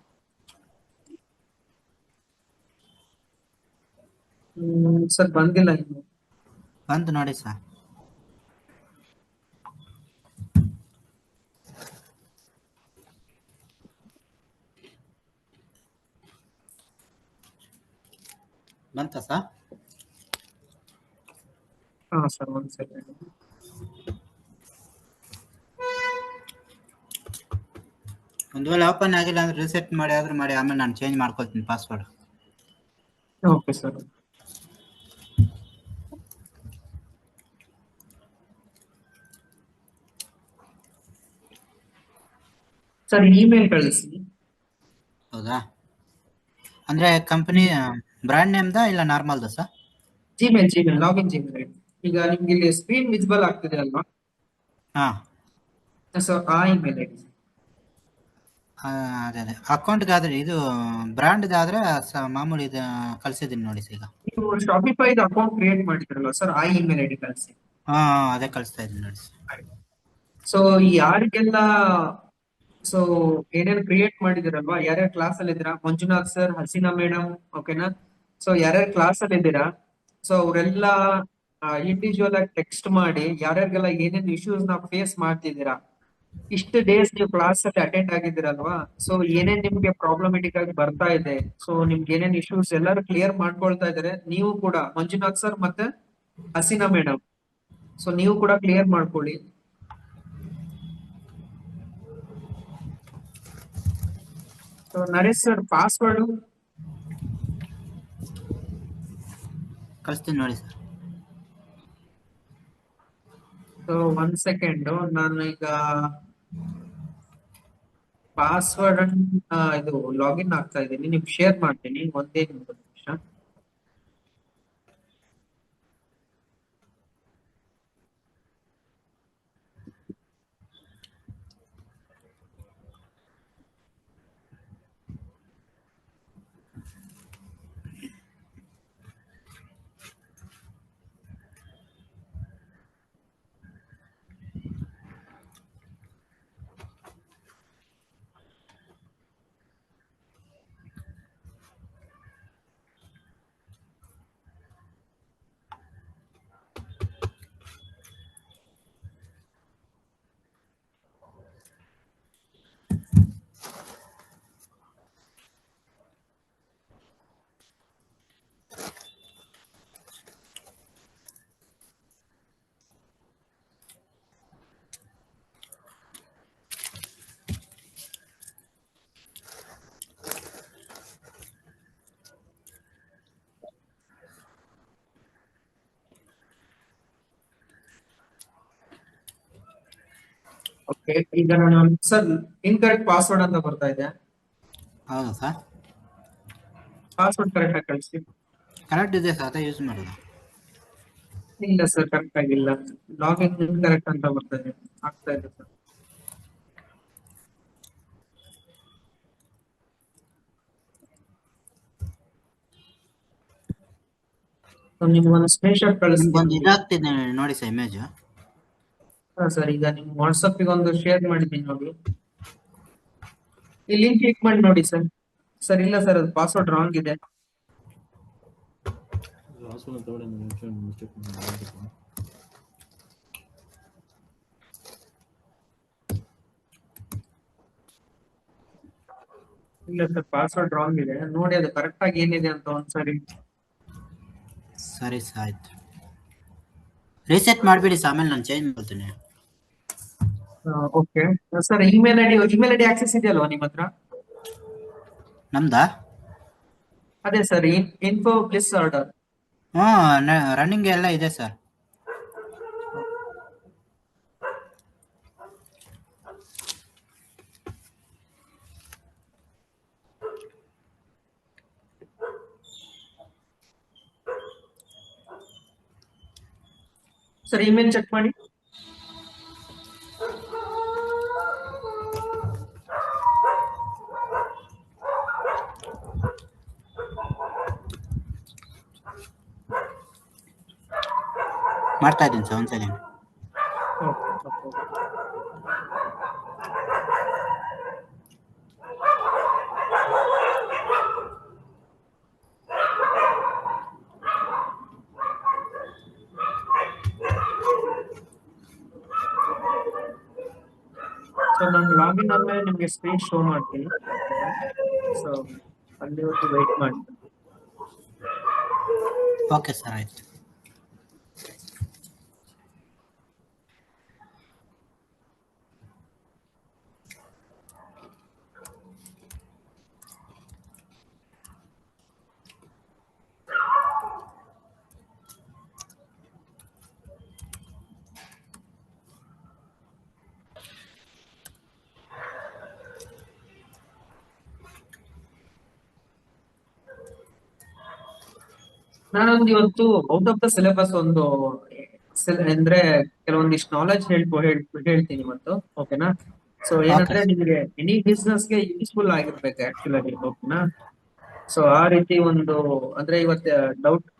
ಸರ್ ಬಂದಿಲ್ಲ ಇನ್ನು. ಬಂತು ನೋಡಿ ಸರ್. ಬಂತ ಸರ್? ಹಾ ಸರ್, ಒಂದ್ ಸೆಕೆಂಡ್. ಒಂದು ವೇಳೆ ಓಪನ್ ಆಗಿಲ್ಲ ಅಂದ್ರೆ ರಿಸೆಟ್ ಮಾಡಿ ಆದ್ರೂ ಮಾಡಿ, ಆಮೇಲೆ ನಾನು ಚೇಂಜ್ ಮಾಡ್ಕೊಳ್ತೀನಿ password. Okay sir. Sir email ಕಳಿಸಿ. ಹೌದಾ? ಅಂದ್ರೆ ಕಂಪನಿ ಬ್ರ್ಯಾಂಡ್ ನೇಮ್ದಾ ಇಲ್ಲ ನಾರ್ಮಲ್ದ ಸರ್? Gmail login Gmail. ಈಗ ನಿಮ್ಗೆ ಇಲ್ಲಿ ಸ್ಕ್ರೀನ್ ವಿಸಿಬಲ್ ಆಗ್ತಿದೆ ಅಲ್ವಾ? ಹಾ, ಸೊ ಆ ಇಮೇಲ್ ಐಡಿ. ಅದೇ ಅಕೌಂಟ್ಗಾದ್ರೆ ಇದು ಬ್ರ್ಯಾಂಡ್ದಾದ್ರೆ ಮಾಮೂಲಿ ಇದು ಕಳ್ಸಿದ್ದೀನಿ ನೋಡಿ ಸರ್ ಈಗ. ನೀವು ಶಾಪಿಫೈದು ಅಕೌಂಟ್ ಕ್ರಿಯೇಟ್ ಮಾಡಿದ್ರಲ್ವಾ ಸರ್, ಆ ಇಮೇಲ್ ಐಡಿ ಕಳಿಸಿ. ಹಾ, ಅದೇ ಕಳಿಸ್ತಾ ಇದ್ದೀನಿ ನೋಡಿ ಸರ್. ಸೊ ಯಾರಿಗೆಲ್ಲ ಸೊ ಏನೇನು ಕ್ರಿಯೇಟ್ ಮಾಡಿದಿರಲ್ವಾ, ಯಾರ್ಯಾರು ಕ್ಲಾಸ್ ಅಲ್ಲಿ ಇದ್ದೀರಾ, ಮಂಜುನಾಥ್ ಸರ್, ಹಸೀನಾ ಮೇಡಮ್, ಓಕೆನಾ? ಸೊ ಯಾರ್ಯಾರು ಕ್ಲಾಸ್ ಅಲ್ಲಿ ಇದ್ದೀರಾ, ಸೊ ಅವರೆಲ್ಲ ಇಂಡಿವಿಜುವಲ್ ಆಗಿ ಟೆಕ್ಸ್ಟ್ ಮಾಡಿ ಯಾರ್ಯಾರಿಗೆಲ್ಲ ಏನೇನು ಇಶ್ಯೂಸ್ ನ ಫೇಸ್ ಮಾಡ್ತಿದ್ದೀರಾ, ಇಷ್ಟು ಡೇಸ್ ನೀವು ಕ್ಲಾಸ್ ಅಲ್ಲಿ ಅಟೆಂಡ್ ಆಗಿದ್ದೀರಲ್ವಾ, ಸೊ ಏನೇನ್ ನಿಮ್ಗೆ ಪ್ರಾಬ್ಲಮೆಟಿಕ್ ಆಗಿ ಬರ್ತಾ ಇದೆ, ಸೊ ನಿಮ್ಗೆ ಏನೇನ್ ಇಶ್ಯೂಸ್ ಎಲ್ಲರೂ ಕ್ಲಿಯರ್ ಮಾಡ್ಕೊಳ್ತಾ ಇದಾರೆ. ನೀವು ಕೂಡ ಮಂಜುನಾಥ್ ಸರ್ ಮತ್ತೆ ಹಸೀನಾ ಮೇಡಮ್, ಸೊ ನೀವು ಕೂಡ ಕ್ಲಿಯರ್ ಮಾಡ್ಕೊಳ್ಳಿ. ಸೊ ನರೇಶ್ ಸರ್ ಪಾಸ್ವರ್ಡ್ ಕಳಿಸ್ತೀನಿ ನೋಡಿ ಸರ್. ಸೊ 1 ಸೆಕೆಂಡ್, ನಾನು ಈಗ ಪಾಸ್ವರ್ಡ್ ಇದು ಲಾಗಿನ್ ಆಗ್ತಾ ಇದ್ದೀನಿ, ನಿಮ್ಗೆ ಶೇರ್ ಮಾಡ್ತೀನಿ, ಒಂದೇ ನಿಮಿಷ. ಓಕೆ, ಈಗ ನಾನು ಸರ್ ಇನ್ಕರೆಕ್ಟ್ ಪಾಸ್ವರ್ಡ್ ಅಂತ ಬರ್ತಾ ಇದೆ. ಹೌದಾ ಸರ್? ಪಾಸ್ವರ್ಡ್ ಕರೆಕ್ಟ್ ಆಗಿ ಕಳಿಸಿ. ಕರೆಕ್ಟ್ ಇದೆ ಸರ್, ಅದೇ ಯೂಸ್ ಮಾಡೋದು. ಇಲ್ಲ ಸರ್, ಕರೆಕ್ಟ್ ಆಗಿಲ್ಲ, ಲಾಗಿನ್ ಇನ್ಕರೆಕ್ಟ್ ಅಂತ ಬರ್ತಾ ಇದೆ, ಆಗ್ತಾ ಇದೆ ಸರ್. ನಿಮ್ಗೊಂದು ಸ್ಕ್ರೀನ್ ಶಾಟ್ ಒಂದು ಕಳಿಸ್ತೀನಿ. ಇದಾಗ್ತಿದೆ ನೋಡಿ ಸರ್ ಇಮೇಜ್. ಹಾ ಸರ್, ಈಗ ನಿಮ್ ವಾಟ್ಸಪ್ ಗೆ ಒಂದು ಶೇರ್ ಮಾಡಿದ್ದೀನಿ ನೋಡಿ, ಈ ಲಿಂಕ್ ಕ್ಲಿಕ್ ಮಾಡಿ ನೋಡಿ ಸರ್. ಸರ್ ಇಲ್ಲ ಸರ್, ಅದು ಪಾಸ್ವರ್ಡ್ ರಾಂಗ್ ಇದೆ. ಲಾಸ್ಟ್ ಒನ್ ತಗೊಳ್ಳಿ, ಮಿಸ್ಟೇಕ್ ಇಲ್ಲ ಸರ್, ಪಾಸ್ವರ್ಡ್ ರಾಂಗ್ ಇದೆ, ನೋಡಿ ಅದು ಕರೆಕ್ಟ್ ಆಗಿ ಏನಿದೆ ಅಂತ ಒಂದ್ಸರಿ. ಸರಿ ಸರ್, ಆಯ್ತು. ರೀಸೆಟ್ ಮಾಡಿಬಿಡಿ ಸರ್, ಆಮೇಲೆ ನಾನು ಚೇಂಜ್ ಮಾಡ್ತೀನಿ. Okay sir, email ID access ಇದೆಯಲ್ವಾ ನಿಮ್ಮ ಹತ್ರ? ನಮ್ದಾ? ಅದೇ sir, info plus order. Running ಎಲ್ಲ ಇದೆ ಸರ್. ಸರ್ ಇಮೇಲ್ ಚೆಕ್ ಮಾಡಿ. ಮಾಡ್ತಾ ಇದ್ದೀನಿ ಸರ್, ಒಂದು ಸೆಕೆಂಡ್. ಸೊ ನಾನು ಲಾಗಿನ್ ಆದ್ಮೇಲೆ ನಿಮ್ಗೆ ಸ್ಕ್ರೀನ್ ಶೋ ಮಾಡ್ತೀನಿ, ಸೊ ಅಲ್ಲಿವರೆಗೂ ವೆಯ್ಟ್ ಮಾಡಿ. ಓಕೆ ಸರ್, ಆಯ್ತು. ನಾನೊಂದು ಇವತ್ತು ಔಟ್ ಆಫ್ ದ ಸಿಲೆಬಸ್ ಒಂದು ಅಂದ್ರೆ ಕೆಲವೊಂದಿಷ್ಟು ನಾಲೆಜ್ ಹೇಳ್ತೀನಿ ಇವತ್ತು, ಓಕೆನಾ? ಸೊ ಏನಂದ್ರೆ ನಿಮಗೆ ಎನಿ ಬಿಸ್ನೆಸ್ ಗೆ ಯೂಸ್ಫುಲ್ ಆಗಿರ್ಬೇಕು ಆಕ್ಚುಲಿ, ಓಕೆನಾ? ಸೊ ಆ ರೀತಿ ಒಂದು ಅಂದ್ರೆ ಇವತ್ತು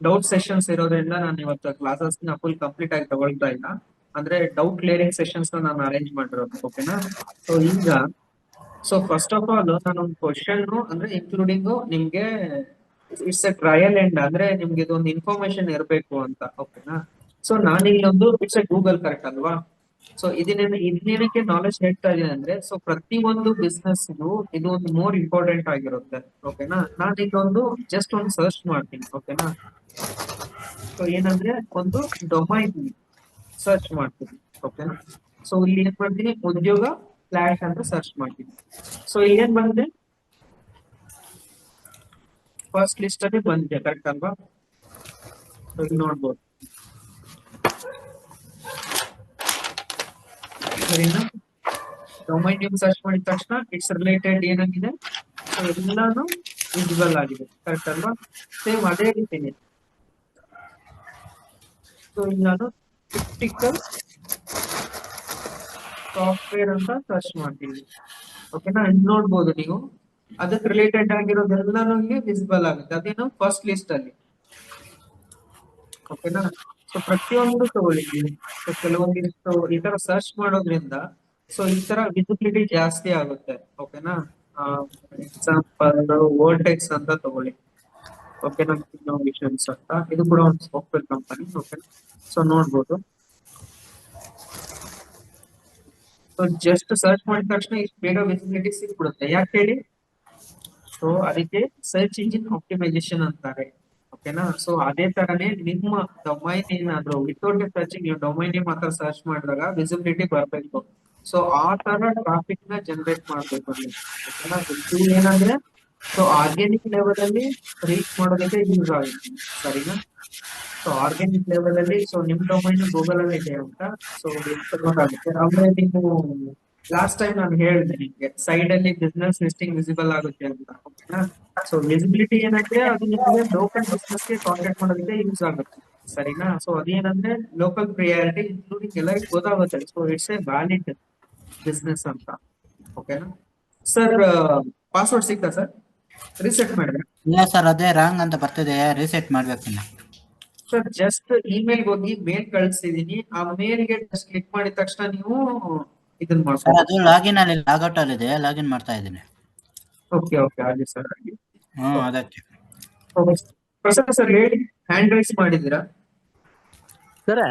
ಡೌಟ್ ಸೆಷನ್ಸ್ ಇರೋದ್ರಿಂದ ನಾನು ಇವತ್ತು ಕ್ಲಾಸಸ್ ನ ಫುಲ್ ಕಂಪ್ಲೀಟ್ ಆಗಿ ತಗೊಳ್ತಾ ಇಲ್ಲ. ಅಂದ್ರೆ ಡೌಟ್ ಕ್ಲಿಯರಿಂಗ್ ಸೆಷನ್ಸ್ ನಾನು ಅರೇಂಜ್ ಮಾಡಿರೋದು, ಓಕೆನಾ? ಸೊ ಈಗ ಫಸ್ಟ್ ಆಫ್ ಆಲ್ ನಾನೊಂದು ಕ್ವಶನ್ ಅಂದ್ರೆ ಇನ್ಕ್ಲೂಡಿಂಗ್ ನಿಮ್ಗೆ ಇಟ್ಸ್ ಎ ಟ್ರಯಲ್ ಎಂಡ್, ಅಂದ್ರೆ ನಿಮ್ಗೆ ಇದೊಂದು ಇನ್ಫಾರ್ಮೇಶನ್ ಇರಬೇಕು ಅಂತ, ಓಕೆನಾ? ಸೊ ನಾನು ಇಲ್ಲೊಂದು ಇಟ್ಸ್ ಎ ಗೂಗಲ್, ಕರೆಕ್ಟ್ ಅಲ್ವಾ? ಸೊ ಇದನ್ನೇನಕ್ಕೆ ನಾಲೆಜ್ ಹೇಳ್ತಾ ಇದೀನಿ ಅಂದ್ರೆ, ಸೊ ಪ್ರತಿ ಒಂದು ಬಿಸ್ನೆಸ್ ಇದು ಒಂದು ಮೋರ್ ಇಂಪಾರ್ಟೆಂಟ್ ಆಗಿರುತ್ತೆ, ಓಕೆನಾ? ನಾನು ಇಲ್ಲೊಂದು ಜಸ್ಟ್ ಒಂದು ಸರ್ಚ್ ಮಾಡ್ತೀನಿ, ಓಕೆನಾ? ಸೊ ಏನಂದ್ರೆ ಒಂದು ಡೊಮೈನ್ ಸರ್ಚ್ ಮಾಡ್ತೀನಿ, ಓಕೆನಾ? ಸೊ ಇಲ್ಲಿ ಏನ್ ಮಾಡ್ತೀನಿ, ಉದ್ಯೋಗ ಫ್ಲಾಶ್ ಅಂತ ಸರ್ಚ್ ಮಾಡ್ತೀನಿ. ಸೊ ಏನ್ ಬಂದಿದೆ, ಫಸ್ಟ್ ಲಿಸ್ಟ್ ಅಲ್ಲಿ ಬಂದಿದೆ, ಕರೆಕ್ಟ್ ಅಲ್ವಾ? ಸೊ ಇಲ್ಲಿ ನೋಡ್ಬೋದು, ಸರಿನಾ? ಡೊಮೈನ್ ನೇಮ್ ಸರ್ಚ್ ಮಾಡಿದ ತಕ್ಷಣ ಇಟ್ಸ್ ರಿಲೇಟೆಡ್ ಏನಾಗಿದೆ, ಸೊ ಎಲ್ಲಾನು ವಿಸಿಬಲ್ ಆಗಿದೆ, ಕರೆಕ್ಟ್ ಅಲ್ವಾ? ಸೇಮ್ ಅದೇ ರೀತಿನೇ. ಸೊ ಇಲ್ಲಿ ನಾನು ಟಿಪಿಕಲ್ ಸಾಫ್ಟ್ವೇರ್ ಅಂತ ಸರ್ಚ್ ಮಾಡ್ತೀನಿ, ಓಕೆನಾ? ಇಲ್ಲಿ ನೋಡ್ಬೋದು ನೀವು, ಅದಕ್ಕೆ ರಿಲೇಟೆಡ್ ಆಗಿರೋದೆಲ್ಲಾನು ಇಲ್ಲಿ ವಿಸಿಬಲ್ ಆಗುತ್ತೆ, ಅದೇನು ಫಸ್ಟ್ ಲಿಸ್ಟ್ ಅಲ್ಲಿ, ಓಕೆನಾ? ಸೊ ಪ್ರತಿಯೊಂದು ತಗೊಳ್ಳಿ. ಸೊ ಕೆಲವೊಂದಿಷ್ಟು ಈ ತರ ಸರ್ಚ್ ಮಾಡೋದ್ರಿಂದ ಸೊ ಈ ತರ ವಿಸಿಬಿಲಿಟಿ ಜಾಸ್ತಿ ಆಗುತ್ತೆ, ಓಕೆನಾ? ಎಕ್ಸಾಂಪಲ್ ವರ್ಟೆಕ್ಸ್ ಅಂತ ತಗೊಳ್ಳಿ, ಓಕೆನಾ? ಇನ್ನೋವೇಷನ್ಸ್ ಅಂತ, ಇದು ಕೂಡ ಒಂದು ಸಾಫ್ಟ್ವೇರ್ ಕಂಪನಿ, ಓಕೆನಾ? ಸೊ ನೋಡ್ಬೋದು, ಸೊ ಜಸ್ಟ್ ಸರ್ಚ್ ಮಾಡಿದ ತಕ್ಷಣ ಇಷ್ಟು ಬೇಗ ವಿಸಿಬಿಲಿಟಿ ಸಿಕ್ಬಿಡುತ್ತೆ. ಯಾಕೆ ಹೇಳಿ? ಸೊ ಅದಕ್ಕೆ ಸರ್ಚ್ ಇಂಜಿನ್ ಆಪ್ಟಿಮೈಸೇಷನ್ ಅಂತಾರೆ, ಓಕೆನಾ? ಸೊ ಅದೇ ತರನೇ ನಿಮ್ಮ ಡೊಮೈನ್ ಏನಾದ್ರು ವಿತೌಟ್ ಸರ್ಚಿಂಗ್ ನೀವು ಡೊಮೈನ್ ಮಾತ್ರ ಸರ್ಚ್ ಮಾಡಿದಾಗ ವಿಸಿಬಿಲಿಟಿ ಬರಬೇಕು. ಸೊ ಆ ತರ ಟ್ರಾಫಿಕ್ ನ ಜನರೇಟ್ ಮಾಡ್ಬೇಕು ನೀವು, ಓಕೆನಾ? ಇದು ಏನಂದ್ರೆ ಸೊ ಆರ್ಗ್ಯಾನಿಕ್ ಲೆವೆಲ್ ಅಲ್ಲಿ ರೀಚ್ ಮಾಡೋದಕ್ಕೆ ಯೂಸ್ ಆಗುತ್ತೆ, ಸರಿನಾ? ಸೊ ಆರ್ಗ್ಯಾನಿಕ್ ಲೆವೆಲ್ ಅಲ್ಲಿ ಸೊ ನಿಮ್ ಡೊಮೈನ್ ಗೂಗಲ್ ಅಲ್ಲಿ ಇದೆ ಅಂತ ಸೊ ಗೊತ್ತಾಗುತ್ತೆ. ಆಮೇಲೆ ನೀವು ಲಾಸ್ಟ್ ಟೈಮ್ ನಾನು ಹೇಳಿದೆ ನಿಮ್ಗೆ ಸೈಡ್ ಅಲ್ಲಿ ಬಿಸ್ನೆಸ್ ಲಿಸ್ಟಿಂಗ್ ವಿಸಿಬಲ್ ಆಗುತ್ತೆ ಅಂತ, ಓಕೆನಾ? ಸೊ ವಿಸಿಬಿಲಿಟಿ ಏನಂದ್ರೆ ಅದು ನಿಮಗೆ ಲೋಕಲ್ ಬಿಸ್ನೆಸ್ ಗೆ ಕಾಂಟ್ಯಾಕ್ಟ್ ಮಾಡೋದಕ್ಕೆ ಯೂಸ್ ಆಗುತ್ತೆ, ಸರಿನಾ? ಸೊ ಅದೇನಂದ್ರೆ ಲೋಕಲ್ ಪ್ರಿಯಾರಿಟಿ ಇನ್ಕ್ಲೂಡಿಂಗ್ ಎಲ್ಲರಿಗೂ ಗೊತ್ತಾಗುತ್ತೆ, so it's A valid business ಅಂತ, ಓಕೆನಾ? ಸರ್ ಪಾಸ್ವರ್ಡ್ ಸಿಗ್ತಾ ಸರ್? ರೀಸೆಟ್ ಮಾಡಿದ್ರೆ ಇಲ್ಲ ಸರ್, ಅದೇ ರಾಂಗ್ ಅಂತ ಬರ್ತಿದೆ, ರೀಸೆಟ್ ಮಾಡ್ಬೇಕಿನ್ನ. ಸರ್ ಜಸ್ಟ್ ಇಮೇಲ್ ಹೋಗಿ ಮೇಲ್ ಕಳಿಸಿದೀನಿ, ಆ ಮೇಲ್ಗೆ ಜಸ್ಟ್ ಕ್ಲಿಕ್ ಮಾಡಿದ ತಕ್ಷಣ ನೀವು ಇದನ್ನ ಸರ್ ಮಾಡ್ಬೋದು. ಅದು ಲಾಗಿನ್ ಅಲ್ಲಿ ಲಾಗೌಟ್ ಅಲ್ಲಿ ಇದೆ, ಲಾಗಿನ್ ಮಾಡ್ತಾ ಇದ್ದೀನಿ. ಓಕೆ ಓಕೆ, ಆಗಲಿ ಸರ್, ಆಗಲಿ. ಅದಕ್ಕೆ ಪ್ರಸಾದ್ ಸರ್ ಹೇಳಿ, ಹ್ಯಾಂಡ್ ರೈಸ್ ಮಾಡಿದ್ದೀರಾ? ಸರ್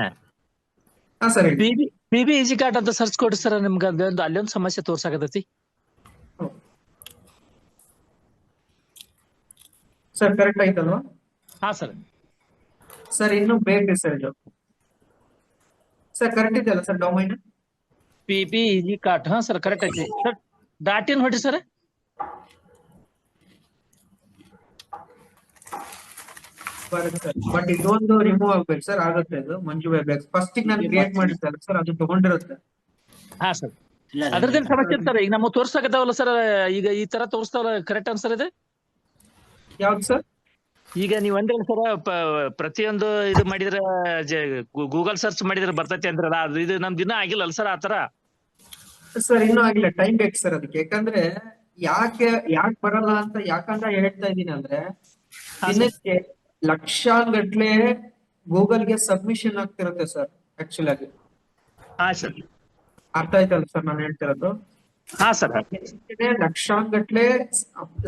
ಹಾ ಸರ್ ಹೇಳಿ. ಪಿ ಈಜಿ ಕಾರ್ಡ್ ಅಂತ ಸರ್ಚ್ ಕೊಡಿ ಸರ್, ನಿಮ್ಗೆ ಅದೊಂದು ಅಲ್ಲೊಂದು ಸಮಸ್ಯೆ ತೋರ್ಸಾಕತೈತಿ ಸರ್ ಕರೆಕ್ಟ್ ಆಯ್ತಲ್ವಾ? ಹಾ ಸರ್. ಸರ್ ಇನ್ನು ಬೇಕು ಸರ್ ಇದು, ಸರ್ ಕರೆಕ್ಟ್ ಇದೆಯಲ್ಲ sir domain? P easy card, ಹಾ ಸರ್ ಕರೆಕ್ಟ್ ಐತಿ ಸರ್. ಡಾಟ್ ಇನ್ ಹೊಡಿ ಸರ್. ಬರುತ್ತೆ ಸರ್, ಬಟ್ ಇದೊಂದು ರಿಮೂವ್ ಆಗ್ಬೇಕು ಸರ್, ಆಗುತ್ತೆ ಇದು ಮಂಜು ಬೇಕು. ಫಸ್ಟ್ ನಾನು ಕ್ರಿಯೇಟ್ ಮಾಡಿರ್ತಲ್ಲ ಸರ್, ಅದು ತಗೊಂಡಿರುತ್ತೆ. ಹಾ ಸರ್, ಇಲ್ಲ ಅದ್ರದ್ದೇನ್ ಸಮಸ್ಯೆ ಸರ್? ಈಗ ನಮ್ಮ ತೋರ್ಸಾಕತ್ತಾವಲ್ಲ ಸರ್, ಈಗ ಈ ತರ ತೋರಿಸ್ತಾವಲ್ಲ, ಕರೆಕ್ಟ್ ಅನ್ಸರ್ ಇದೆ? ಯಾವ್ದು ಸರ್? ಈಗ ನೀವ್ ಅಂದ್ರೆ ಸರ್ ಪ್ರತಿಯೊಂದು ಇದು ಮಾಡಿದ್ರೆ ಗೂಗಲ್ ಸರ್ಚ್ ಮಾಡಿದ್ರೆ ಬರ್ತೈತಿ ಅಂದ್ರಲ್ಲ, ಅದು ಇದು ನಮ್ದು ದಿನ ಆಗಿಲ್ಲ ಸರ್ ಆತರ? ಸರ್ ಇನ್ನೂ ಆಗಿಲ್ಲ, ಟೈಮ್ ಬೇಕು ಸರ್ ಅದಕ್ಕೆ. ಯಾಕಂದ್ರೆ ಯಾಕೆ ಬರಲ್ಲ ಅಂತ ಯಾಕಂದ್ರೆ ಹೇಳ್ತಾ ಇದೀನಿ ಅಂದ್ರೆ, ದಿನಕ್ಕೆ ಲಕ್ಷಾನ್ಗಟ್ಲೆ ಗೂಗಲ್ಗೆ ಸಬ್ಮಿಷನ್ ಆಗ್ತಿರುತ್ತೆ ಸರ್ ಆಕ್ಚುಲ್ ಆಗಿ. ಹಾ ಸರ್, ಅರ್ಥ ಆಯ್ತಲ್ಲ ಸರ್ ನಾನು ಹೇಳ್ತಿರೋದು? ಹಾ ಸರ್. ಲಕ್ಷಾನ್ಗಟ್ಲೆ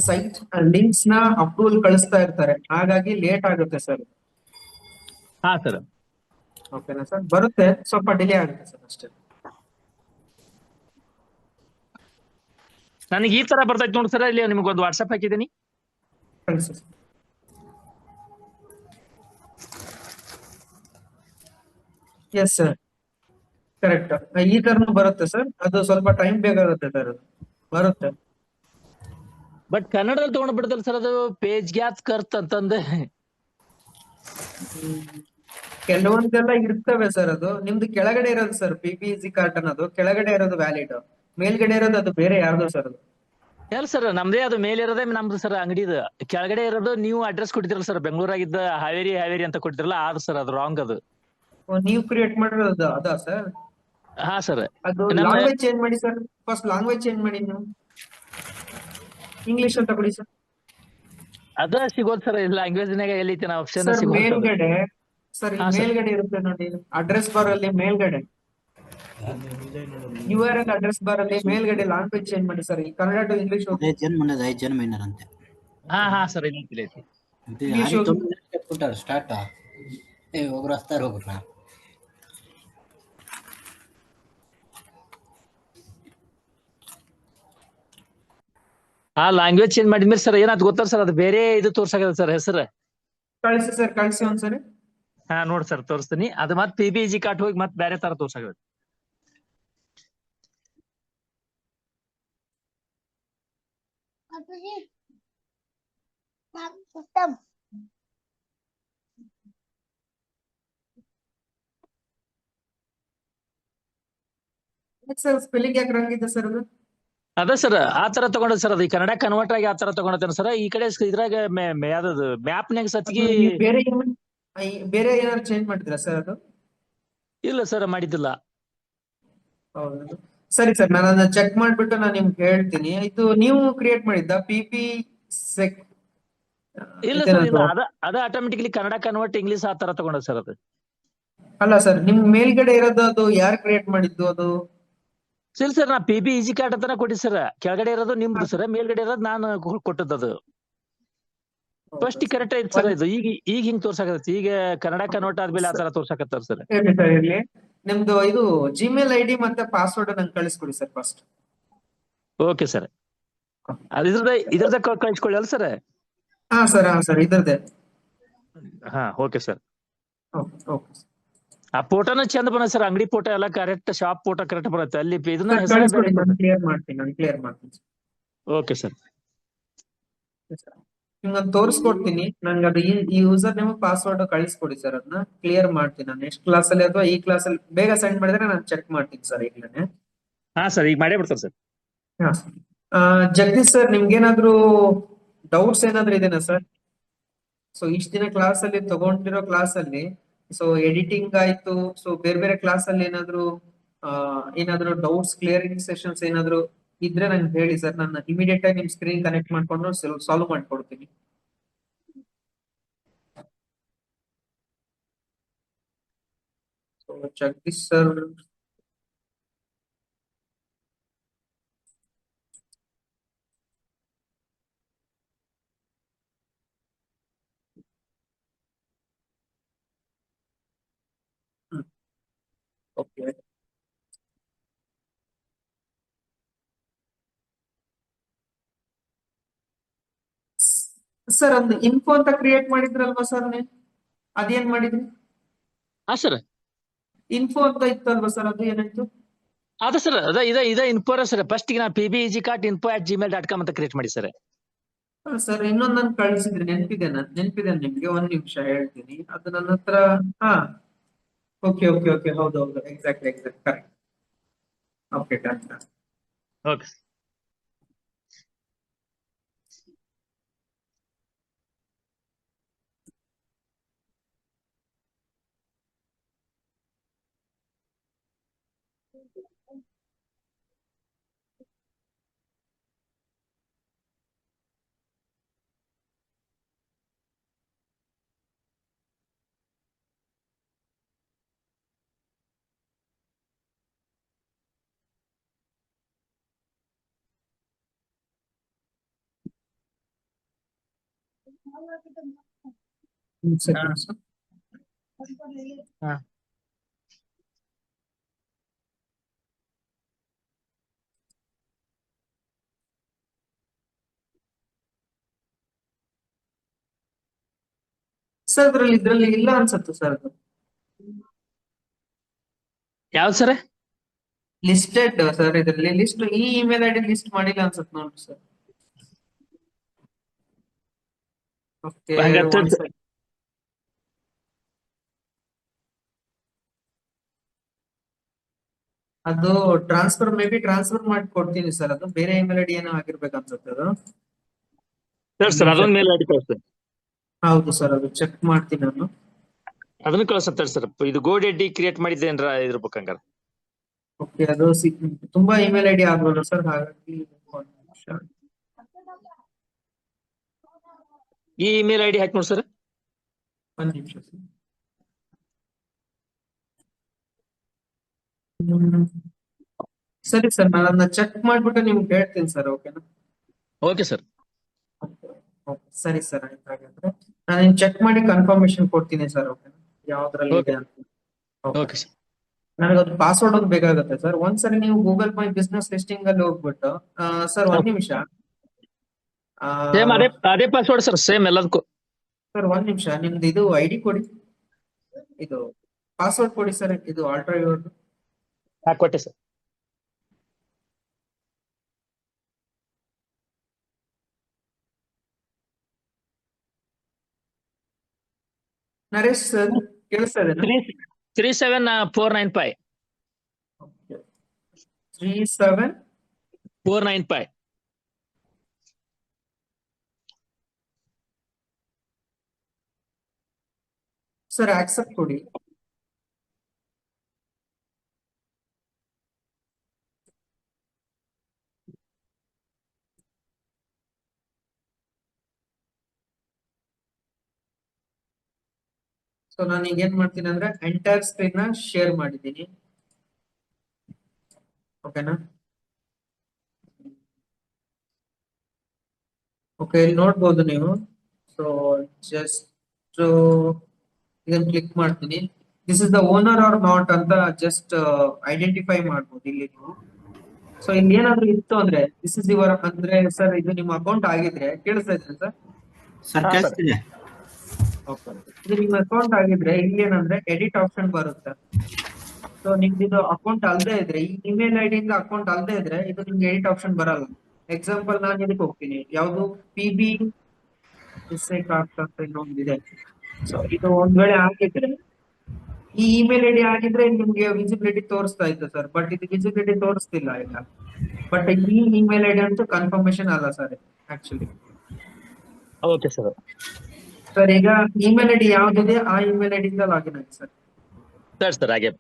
ಸೈಟ್ ಲಿಂಕ್ಸ್ ನ ಅಪ್ರೂವಲ್ ಕಳಿಸ್ತಾ ಇರ್ತಾರೆ, ಹಾಗಾಗಿ ಲೇಟ್ ಆಗುತ್ತೆ ಸರ್. ಹಾ ಸರ್. ಓಕೆನಾ ಸರ್? ಬರುತ್ತೆ, ಸ್ವಲ್ಪ ಡಿಲೇ ಆಗುತ್ತೆ ಸರ್ ಅಷ್ಟೇ. ನನಗೆ ಈ ತರ ಬರ್ತೈತಿ ನೋಡಿ ಸರ್, ಇಲ್ಲಿ ನಿಮ್ಗೊಂದು ವಾಟ್ಸ್ಆಪ್ ಹಾಕಿದ್ದೀನಿ. ಕಳಿಸಿ ಸರ್. Yes sir, correct. ಈ ತರನು ಬರುತ್ತೆ ಸರ್, ಅದು ಸ್ವಲ್ಪ ಟೈಮ್ ಬೇಕಾಗುತ್ತೆ ಸರ್, ಅದು ಬರುತ್ತೆ. ಬಟ್ ಕನ್ನಡದಲ್ಲಿ ತಗೊಂಡ್ ಬಿಡ್ತಲ್ಲ ಸರ್ ಅದು, ಪೇಜ್ ಗ್ಯಾಪ್ ಕರ್ತ್ ಅಂತಂದೆ. ಕೆಲವೊಂದೆಲ್ಲ ಇರ್ತವೆ ಸರ್, ಅದು ನಿಮ್ದು ಕೆಳಗಡೆ ಇರೋದು ಸರ್, PPEC ಕಾರ್ಡ್ ಅನ್ನೋದು ಕೆಳಗಡೆ ಇರೋದು ವ್ಯಾಲಿಡ್, ಮೇಲ್ಗಡೆ ಇರೋದು ಅದು ಬೇರೆ ಯಾರ್ದು ಸರ್ ಅದು. ಯಾರು ಸರ್ ನಮ್ದೇ ಅದು ಮೇಲೆ ಇರೋದೇ ನಮ್ದು ಸರ್ ಅಂಗಡಿದು, ಕೆಳಗಡೆ ಇರೋದು ನೀವು ಅಡ್ರೆಸ್ ಕೊಟ್ಟಿದ್ರಲ್ಲ ಸರ್, ಬೆಂಗಳೂರಾಗಿದ್ದ ಹಾವೇರಿ ಅಂತ ಕೊಟ್ಟಿದ್ರಲ್ಲ, ಆದ್ ಸರ್ ಅದು ರಾಂಗ್ ಅದು. ನೀವು ಕ್ರಿಯೇಟ್ ಮಾಡಿರೋದು ಅದಾ ಸರ್? ಹಾ ಸರ್. ಅದು ನಮ್ಮ ಲ್ಯಾಂಗ್ವೇಜ್ ಚೇಂಜ್ ಮಾಡಿ ಸರ್. ಫಸ್ಟ್ ಲ್ಯಾಂಗ್ವೇಜ್ ಚೇಂಜ್ ಮಾಡಿ ನೀವು ಇಂಗ್ಲಿಷ್ ಅಂತ ಕೊಡಿ ಸರ್. ಅದ ಸಿಗೋದ್ ಸರ್, ಲ್ಯಾಂಗ್ವೇಜ್ನಾಗ ಎಲ್ಲೈತಿ ನಾ ಆಪ್ಷನ್ ಸರ್ ಸಿಗೋದ್ ಸರ್. ಮೇಲ್ಗಡೆ, ಸರ್ ಹಾ ಇಲ್ಲಿ ಸರ್. ಮೇಲ್ಗಡೆ ಇರುತ್ತೆ ನೋಡಿ, ಅಡ್ರೆಸ್ ಬಾರ್ ಅಲ್ಲಿ ಮೇಲ್ಗಡೆ URL ಅಡ್ರೆಸ್ ಬಾರ್ ಅಲ್ಲಿ ಮೇಲ್ಗಡೆ ಲ್ಯಾಂಗ್ವೇಜ್ ಚೇಂಜ್ ಮಾಡಿ ಸರ್. ಈ ಕನ್ನಡ ಟು ಇಂಗ್ಲಿಷ್ ಹೋಗಿ. 5 ಜನ ಮೈನರ್ ಅಂತೆ. ಹಾ ಸರ್ ಐತಿ. ಇಂಗ್ಲಿಷ್ ಹೋಗಿ. ಸ್ಟಾರ್ಟ್ ಒಬ್ರು ಹಸ್ತಾರ ಹೋಗ್ರ. ಆ ಲ್ಯಾಂಗ್ವೇಜ್ ಚೇಂಜ್ ಮಾಡಿದ್ಮೇಲೆ ಸರ್ ಏನಾದ್ ಗೊತ್ತಾರ ಸರ್, ಅದು ಬೇರೆ ಇದು ತೋರ್ಸಾಕದ ಸರ್ ಹೆಸರು. ಕಳಿಸಿ ಸರ್, ಕಳಿಸಿ ಒಂದ್ಸರಿ. ಹಾ ನೋಡಿ ಸರ್ ತೋರಿಸ್ತೀನಿ. ಅದು ಮತ್ PBG ಕಾರ್ಡ್ ಹೋಗಿ ಮತ್ ಬೇರೆ ತರ ತೋರ್ಸಾಕದ. ಸರ್ ಸ್ಪೆಲ್ಲಿಂಗ್ ಯಾಕೆ ರಾಂಗ್ ಇದೆ ಸರ್ ಅದು? ಅದ ಸರ್ ಆ ತರ ತಗೊಂಡ ಸರ್, ಅದು ಈ ಕನ್ನಡ ಕನ್ವರ್ಟ್ ಆಗಿ ಆ ತರ ತಗೊಂಡತೇನೆ ಸರ್. ಈ ಕಡೆ ಇದ್ರಾಗ ಯಾವ್ದದು ಮ್ಯಾಪ್ನಾಗ ಸಚ್ಗಿ ಅದು ನೀವು ಬೇರೆ ಏನಾದ್ರು ಚೇಂಜ್ ಮಾಡಿದ್ರಾ ಸರ್ ಅದು? ಇಲ್ಲ ಸರ್ ಮಾಡಿದ್ದಿಲ್ಲ. ಹೌದು. ಸರಿ ಸರ್, ನಾನು ಅದನ್ನ ಚೆಕ್ ಮಾಡ್ಬಿಟ್ಟು ನಾನು ನಿಮ್ಗೆ ಹೇಳ್ತೀನಿ. ಇದು ನೀವು ಕ್ರಿಯೇಟ್ ಮಾಡಿದ್ದ PP ಸೆಕ್? ಇಲ್ಲ ಸರ್ ಇಲ್ಲ, ಅದ ಆಟೋಮೆಟಿಕ್ಲಿ ಕನ್ನಡ ಕನ್ವರ್ಟ್ ಇಂಗ್ಲಿಷ್ ಆ ತರ ತಗೊಂಡ ಸರ್ ಅದು. ಅಲ್ಲ ಸರ್, ನಿಮ್ ಮೇಲ್ಗಡೆ ಇರೋದು ಅದು ಯಾರು ಕ್ರಿಯೇಟ್ ಮಾಡಿದ್ದು ಅದು? ಇಲ್ಲ ಸರ್, ನಾ PBEG ಕಾರ್ಡ್ ಅಂತಾನೆ ಕೊಟ್ಟಿದ್ ಸರ್. ಕೆಳಗಡೆ ಇರೋದು ನಿಮ್ದು ಸರ್, ಮೇಲ್ಗಡೆ ಇರೋದು ನಾನು ಕೊಟ್ಟದ್ದು. ಫಸ್ಟ್ ಕರೆಕ್ಟ್ ಐತಿ ಸರ್ ಇದು. ಈಗ ಹಿಂಗ್ ತೋರ್ಸಾಕತ್ತಿ, ಈಗ ಕನ್ನಡ ಕನ್ವರ್ಟ್ ಆದ್ಮೇಲೆ ಆ ತರ ತೋರ್ಸಾಕತ್ತಾರ ಸರ್. ಇರ್ಲಿ. ನಿಮ್ದು ಇದು Gmail ID ಮತ್ತೆ ಪಾಸ್ವರ್ಡ್ ನಂಗೆ ಕಳಿಸ್ಕೊಡಿ ಸರ್ ಫಸ್ಟ್. Okay sir. ಇದ್ರದ ಕಳಿಸ್ಕೊಳ್ಳಿ ಅಲ್ಲ ಸರ್? ಹಾ ಸರ್ ಇದ್ರದ್ದೇ. ಹಾ ಓಕೆ ಸರ್. ಓಕೆ. ಆ ಫೋಟೋನ ಚಂದ ಬನ ಸರ್, ಅಂಗಡಿ ಫೋಟೋ ಎಲ್ಲ ಕರೆಕ್ಟ್, ಶಾಪ್ ಫೋಟೋ ಕರೆಕ್ಟ್ ಬರುತ್ತೆ. ಅಲ್ಲಿ ಇದನ್ನ ಹೆಸರು ಕಳಿಸ್ಕೊಡಿ, ನಾನು ಕ್ಲಿಯರ್ ಮಾಡ್ತೀನಿ. Okay sir. ನಿಮ್ಗೊಂದು ತೋರಿಸ್ಕೊಡ್ತೀನಿ. ನಂಗೆ ಅದು ಈ ಯೂಸರ್ ನೇಮ್ ಪಾಸ್ವರ್ಡ್ ಕಳಿಸ್ಕೊಡಿ ಸರ್. ಅದನ್ನ ಕ್ಲಿಯರ್ ಮಾಡ್ತೀನಿ ನಾನು ನೆಕ್ಸ್ಟ್ ಕ್ಲಾಸ್ ಅಲ್ಲಿ ಅಥವಾ ಈ ಕ್ಲಾಸ್ ಅಲ್ಲಿ. ಬೇಗ ಸೆಂಡ್ ಮಾಡಿದ್ರೆ ನಾನು ಚೆಕ್ ಮಾಡ್ತೀನಿ ಸರ್ ಈಗಲೇ. ಹಾ ಸರ್, ಈಗ ಮಾಡೇ ಬಿಡ್ತಾರೆ ಸರ್. ಹಾ. ಜಗದೀಶ್ ಸರ್, ನಿಮ್ಗೇನಾದ್ರೂ ಡೌಟ್ಸ್ ಏನಾದ್ರು ಇದೆನಾ ಸರ್? ಸೊ ಇಷ್ಟ ದಿನ ಕ್ಲಾಸ್ ಅಲ್ಲಿ ತಗೊಂಡಿರೋ ಕ್ಲಾಸ್ ಅಲ್ಲಿ ಸೊ ಎಡಿಟಿಂಗ್ ಆಯ್ತು, ಸೊ ಬೇರೆ ಕ್ಲಾಸ್ ಅಲ್ಲಿ ಏನಾದ್ರು ಡೌಟ್ಸ್ ಕ್ಲಿಯರಿಂಗ್ ಸೆಷನ್ಸ್ ಏನಾದ್ರು ಇದ್ರೆ ನಂಗೆ ಹೇಳಿ ಸರ್. ನಾನು ಇಮಿಡಿಯೇಟ್ ಆಗಿ ನಿಮ್ ಸ್ಕ್ರೀನ್ ಕನೆಕ್ಟ್ ಮಾಡ್ಕೊಂಡು ಸಾಲ್ವ್ ಮಾಡ್ಕೊಡ್ತೀನಿ. So Jagadish sir, okay sir, ಒಂದು ಇನ್ಫೋ ಅಂತ ಕ್ರಿಯೇಟ್ ಮಾಡಿದ್ರಲ್ವಾ ಸರ್ ನೀವು? ಅದೇನ್ ಮಾಡಿದ್ರಿ? ಹಾ ಸರ್, ಇನ್ಫೋ ಅಂತ ಇತ್ತಲ್ವಾ ಸರ್, ಅದು ಏನಾಯ್ತು? ಅದ ಸರ್ ಇದ ಇನ್ಫೋ ಸರ್. ಫಸ್ಟ್ ನಾ PBEG ಕಾರ್ಡ್ info@gmail.com ಅಂತ ಕ್ರಿಯೇಟ್ ಮಾಡಿ ಸರ್. ಸರ್ ಇನ್ನೊಂದು ನನ್ ಕಳಿಸಿದ್ರಿ, ನೆನಪಿದೆ ನಿಮ್ಗೆ. ಒಂದ್ ನಿಮಿಷ ಹೇಳ್ತೀನಿ. ಅದು ನನ್ನ ಹತ್ರ. ಹಾ ಓಕೆ ಹೌದು exactly correct. Okay done. Okay ಹಾ ಸರ್ ಇದ್ರಲ್ಲಿ ಇಲ್ಲ ಅನ್ಸುತ್ತೆ ಸರ್. ಅದು ಯಾವ್ದು ಸರ್? ಲಿಸ್ಟೆಡ್ ಸರ್, ಇದ್ರಲ್ಲಿ ಲಿಸ್ಟ್ ಈ ಇಮೇಲ್ ಐಡಿ ಲಿಸ್ಟ್ ಮಾಡಿಲ್ಲ ಅನ್ಸುತ್ತೆ ನೋಡ್ರಿ ಸರ್. ಓಕೆ ಹಂಗಂತ ಅದು ಟ್ರಾನ್ಸ್ಫರ್ ಮಾಡಿ ಕೊಡ್ತೀನಿ ಸರ್. ಅದು ಬೇರೆ ಇಮೇಲ್ ಐಡಿ ಏನೋ ಆಗಿರ್ಬೇಕು ಅನ್ಸುತ್ತೆ ಅದು. ಸರ್ ಅದೊಂದ್ ಮೇಲ್ ಐಡಿ ಕಳಿಸ್ತೇನೆ. ಹೌದು ಸರ್, ಅದು ಚೆಕ್ ಮಾಡ್ತೀನಿ ನಾನು. ಅದನ್ನ ಕಳಿಸ್ತೇನೆ ಸರ್. ಇದು ಗೋಡೆಡ್ಡಿ ಕ್ರಿಯೇಟ್ ಮಾಡಿದ್ದೇನ್ರ ಇರ್ಬೇಕಂಗಾರ. ಓಕೆ, ಅದು ತುಂಬಾ ಇಮೇಲ್ ಐಡಿ ಆಗ್ಬೋದು ಸರ್, ಹಾಗಾಗಿ ಒಂದ್ ನಿಮಿಷ. ಈ ಇಮೇಲ್ ಐಡಿ ಹಾಕಿ ನೋಡಿ ಸರ್. ಒಂದ್ ನಿಮಿಷ ಸರ್. ಸರಿ ಸರ್, ನಾನು ಅದನ್ನ ಚೆಕ್ ಮಾಡ್ಬಿಟ್ಟು ನಿಮ್ಗೆ ಹೇಳ್ತೀನಿ ಸರ್. ಓಕೆನಾ? Okay sir. ಸರಿ ಸರ್, ಆಯ್ತು. ಹಾಗಾದ್ರೆ ನಾನು ಚೆಕ್ ಮಾಡಿ ಕನ್ಫರ್ಮೇಶನ್ ಕೊಡ್ತೀನಿ ಸರ್. ಓಕೆನಾ? ಯಾವ್ದ್ರಲ್ಲಿ ಇದೆ ಅಂತ. Okay sir. ನನಗದು ಪಾಸ್ವರ್ಡ್ ಒಂದು ಬೇಕಾಗುತ್ತೆ ಸರ್. ಒಂದ್ಸರಿ ನೀವು ಗೂಗಲ್ ಮೈ ಬಿಸ್ನೆಸ್ ಲಿಸ್ಟಿಂಗ್ ಅಲ್ಲಿ ಹೋಗ್ಬಿಟ್ಟು ಸರ್ ಒಂದ್ ನಿಮಿಷ. ಸೇಮ್ ಅದೇ ಪಾಸ್ವರ್ಡ್ ಸರ್, ಸೇಮ್ ಎಲ್ಲದಕ್ಕೂ. ಸರ್ ಒಂದ್ ನಿಮಿಷ, ನಿಮ್ದು ಇದು ಐಡಿ ಕೊಡಿ, ಇದು ಪಾಸ್ವರ್ಡ್ ಕೊಡಿ ಸರ್. ಇದು ಆಲ್ಟ್ರಾ ಇವ್ರದ್ದು. ಕೊಟ್ಟೆ ಸರ್. ನರೇಶ್ ಸರ್, ಕೇಳಿಸ್ತಾ ಇದೆ? 37495. 37495. ಸರ್ ಆಕ್ಸೆಪ್ಟ್ ಕೊಡಿ. ಸೊ ನಾನು ಈಗ ಏನ್ ಮಾಡ್ತೀನಿ ಅಂದ್ರೆ ಎಂಟೈರ್ ಸ್ಕ್ರೀನ್ ನ ಶೇರ್ ಮಾಡಿದ್ದೀನಿ. ಓಕೆನಾ? ಓಕೆ, ಇಲ್ಲಿ ನೋಡ್ಬೋದು ನೀವು. ಸೊ ಜಸ್ಟ್ ಇದನ್ನ ಕ್ಲಿಕ್ ಮಾಡ್ತೀನಿ. This is the owner or not ಅಂತ ಜಸ್ಟ್ ಐಡೆಂಟಿಫೈ ಮಾಡ್ಬೋದು ಇಲ್ಲಿ ನೀವು. ಸೊ ಇಲ್ಲಿ ಏನಾದ್ರು ಇತ್ತು ಅಂದ್ರೆ ದಿಸ್ ಇಸ್ ಯುವರ್ ಅಂದ್ರೆ ಸರ್ ಇದು ನಿಮ್ಮ ಅಕೌಂಟ್ ಆಗಿದ್ರೆ, ಕೇಳಿಸ್ತಾ ಇದೆ ಸರ್? ಸರ್ ಕೇಳಿಸ್ತಿದೆ. ಇದು ನಿಮ್ಮ ಅಕೌಂಟ್ ಆಗಿದ್ರೆ ಇಲ್ಲಿ ಏನಂದ್ರೆ ಎಡಿಟ್ ಆಪ್ಷನ್ ಬರುತ್ತೆ. ಸೊ ನಿಮ್ದು ಇದು ಅಕೌಂಟ್ ಅಲ್ಲದೆ ಇದ್ರೆ, ಈ ಇಮೇಲ್ ಐಡಿ ಇಂದ ಅಕೌಂಟ್ ಅಲ್ಲದೆ ಇದ್ರೆ ಇದು ನಿಮ್ಗೆ ಎಡಿಟ್ ಆಪ್ಷನ್ ಬರಲ್ಲ. ಎಕ್ಸಾಂಪಲ್ ನಾನು ಇದಕ್ಕೆ ಹೋಗ್ತೀನಿ, ಯಾವುದು PB ಅಂತ ಇನ್ನೊಂದಿದೆ. ಸೊ ಇದು ಒಂದ್ ವೇಳೆ ಆಗಿದ್ರೆ, ಈ ಇಮೇಲ್ ಐಡಿ ಆಗಿದ್ರೆ ನಿಮ್ಗೆ ವಿಸಿಬಿಲಿಟಿ ತೋರಿಸ್ತಾ ಇತ್ತು ಸರ್, ಬಟ್ ಇದು ವಿಸಿಬಿಲಿಟಿ ತೋರಿಸ್ತಿಲ್ಲ ಈಗ. ಬಟ್ ಈ ಇಮೇಲ್ ಐಡಿ ಅಂತೂ ಕನ್ಫರ್ಮೇಶನ್ ಅಲ್ಲ sir actually. Okay sir. Sir ಈಗ ಇಮೇಲ್ ಐಡಿ ಯಾವ್ದಿದೆ ಆ ಇಮೇಲ್ ಐಡಿ ಇಂದ ಲಾಗಿನ್ ಆಗಿ ಸರ್. ಸರ್ ಹಾಗೆ.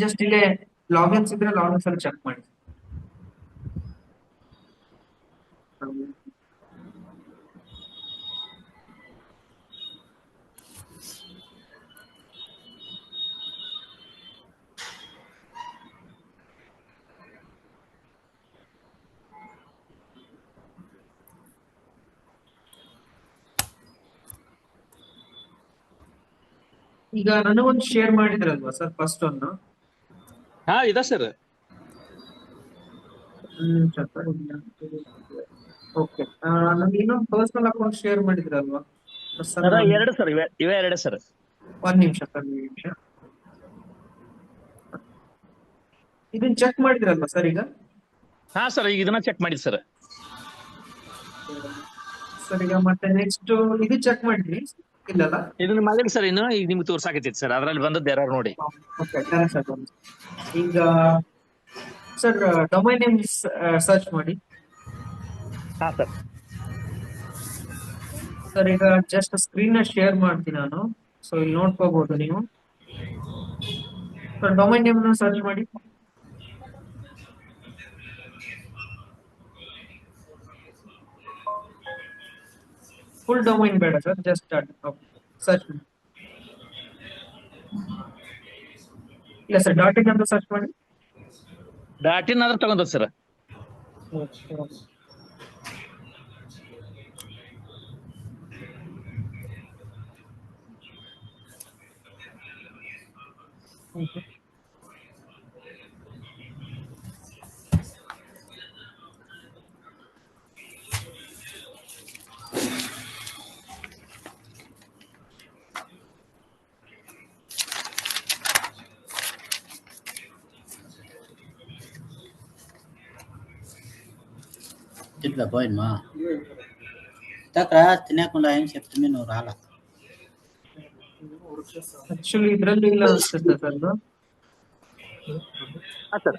ಜಸ್ಟ್ ಇಲ್ಲೇ ಲಾಗಿನ್ಸ್ ಇದ್ರೆ ಲಾಗಿನ್ಸ್ ಅಲ್ಲಿ ಚೆಕ್ ಮಾಡಿ. ಈಗ ನನಗೊಂದು ಶೇರ್ ಮಾಡಿದ್ರಲ್ವಾ ಸರ್ ಫಸ್ಟ್ ಒಂದು? ಇದೆ ಸರ್. ಓಕೆ, ನಮ್ಗೆ ಇನ್ನೊಂದು ಪರ್ಸನಲ್ ಅಕೌಂಟ್ ಶೇರ್ ಮಾಡಿದ್ರಲ್ವಾ ಸರ್? ಎರಡು ಸರ್, ಇವೆ ಎರಡೇ ಸರ್. ಒಂದ್ ನಿಮಿಷ ಸರ್, ಇದನ್ನ ಚೆಕ್ ಮಾಡಿದ್ರಲ್ವಾ ಸರ್ ಈಗ? ಸರ್ ಈಗ ಇದನ್ನ ಚೆಕ್ ಮಾಡಿದ್ ಸರ್. ಸರ್ ಈಗ ಮತ್ತೆ ನೆಕ್ಸ್ಟ್ ಇದು ಚೆಕ್ ಮಾಡಿದ್ರಿ ಇಲ್ಲಲ್ಲ? ಇದನ್ನ ಮಾಡಿದ್ರಿ ಸರ್. ಇನ್ನು ಈಗ ನಿಮ್ಗೆ ತೋರ್ಸಾಕತ್ತೈತಿ ಸರ್, ಅದ್ರಲ್ಲಿ ಬಂದದ್ದು ಎರರ್ ನೋಡಿ. ಓಕೆ, ಸರ್ ಈಗ ಸರ್ ಡೊಮೈನ್ ನೇಮ್ ಸರ್ಚ್ ಮಾಡಿ. ಸರ್. ಸರ್ ಈಗ ಜಸ್ಟ್ ಸ್ಕ್ರೀನ್ ನ ಶೇರ್ ಮಾಡ್ತೀನಿ ನಾನು. ಸೊ ಇಲ್ಲಿ ನೋಡ್ಕೋಬಹುದು ನೀವು. ಸರ್ ಡೊಮೈನ್ ನೇಮ್ ನ ಸರ್ಚ್ ಮಾಡಿ. ಫುಲ್ ಡೊಮೈನ್ ಬೇಡ ಸರ್, ಜಸ್ಟ್ ಸರ್ಚ್ ಮಾಡಿ. ಇಲ್ಲ ಸರ್, ಡಾಟ್ ಇನ್ ಅಂತ ಸರ್ಚ್ ಮಾಡಿ. ಡಾಟ್ ಇನ್ ಆದ್ರೆ ತಗೊಂಡ್ sir. Tidak poin mah. Kita keras, ini aku lain siap temen orang lah. Actually ಇದ್ರಲ್ಲಿ ಇಲ್ಲ ಅನ್ಸುತ್ತೆ ಸರ್ ಹಾ ಸರ್.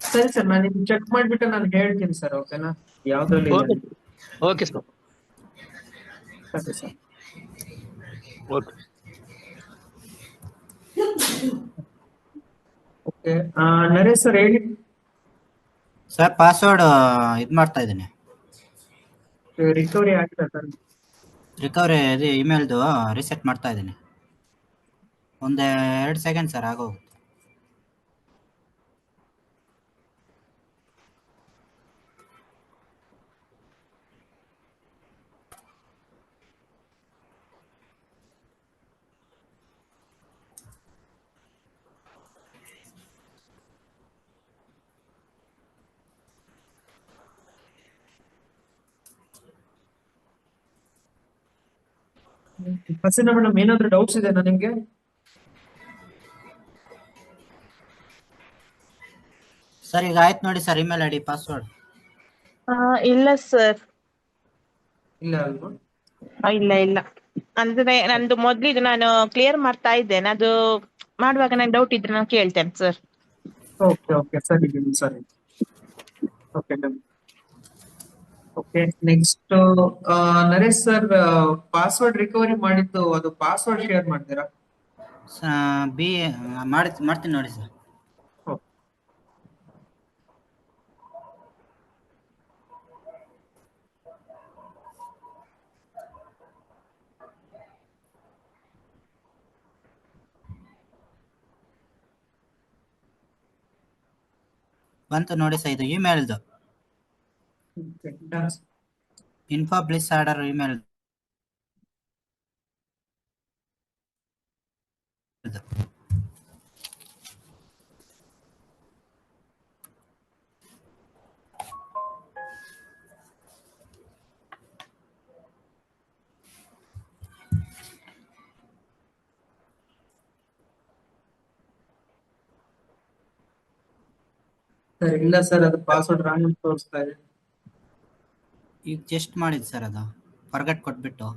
ಸರಿ ಸರ್, ನಾನು ಇದು ಚೆಕ್ ಮಾಡ್ಬಿಟ್ಟು ನಾನು ಹೇಳ್ತೀನಿ ಸರ್, ಓಕೆನಾ? ಯಾವ್ದ್ರಲ್ಲಿ ಇಲ್ಲ ಓಕೆ ಅಂತ. Okay sir. ಸರಿ sir. Okay. Okay, Naresh sir ಹೇಳಿ. ಸರ್ ಪಾಸ್ವರ್ಡ್ ಇದು ಮಾಡ್ತಾ ಇದ್ದೀನಿ. ರಿಕವರಿ ಆಗ್ತದೆ ಸರ್? ರಿಕವರಿ ಇದು ಇಮೇಲ್ದು ರಿಸೆಟ್ ಮಾಡ್ತಾ ಇದ್ದೀನಿ. ಒಂದು 2 ಸೆಕೆಂಡ್ ಸರ್ ಆಗೋಗುತ್ತೆ. ಹಸೀನಾ ಮೇಡಮ್, ಏನಾದ್ರು ಡೌಟ್ಸ್ ಇದೆನಾ ನಿಮ್ಗೆ? ಸರ್ ಈಗ ಆಯ್ತು ನೋಡಿ ಸರ್, ಇಮೇಲ್ ಐಡಿ ಪಾಸ್ವರ್ಡ್. ಇಲ್ಲ ಸರ್, ಇಲ್ಲ ಅಲ್ವಾ? ಇಲ್ಲ ಅಂದ್ರೆ ನಂದು ಮೊದ್ಲಿದು ನಾನು ಕ್ಲಿಯರ್ ಮಾಡ್ತಾ ಇದ್ದೇನೆ, ಅದು ಮಾಡುವಾಗ ನಂಗೆ ಡೌಟ್ ಇದ್ರೆ ನಾನು ಕೇಳ್ತೇನೆ ಸರ್. ಓಕೆ ಓಕೆ, ಸರಿ ಸರಿ. Okay done. Okay, next Naresh sir, password recovery ಮಾಡಿದ್ದು ಅದು ಪಾಸ್ವರ್ಡ್ ಶೇರ್ ಮಾಡ್ತೀರಾ? ಬಿ ಮಾಡ್ತೀನಿ ನೋಡಿ ಸರ್. ಓಕೆ. ಬಂತು ನೋಡಿ ಸರ್, ಇದು ಇಮೇಲ್ದು done. Info please order email. Sir ಇಲ್ಲ ಸರ್, ಅದು ಪಾಸ್ವರ್ಡ್ ರಾಂಗ್ ಅಂತ ತೋರಿಸ್ತಾ ಇದೆ. ಈಗ ಜಸ್ಟ್ ಮಾಡಿದ್ದು ಸರ್, ಅದು ಫರ್ಗಟ್ ಕೊಟ್ಬಿಟ್ಟು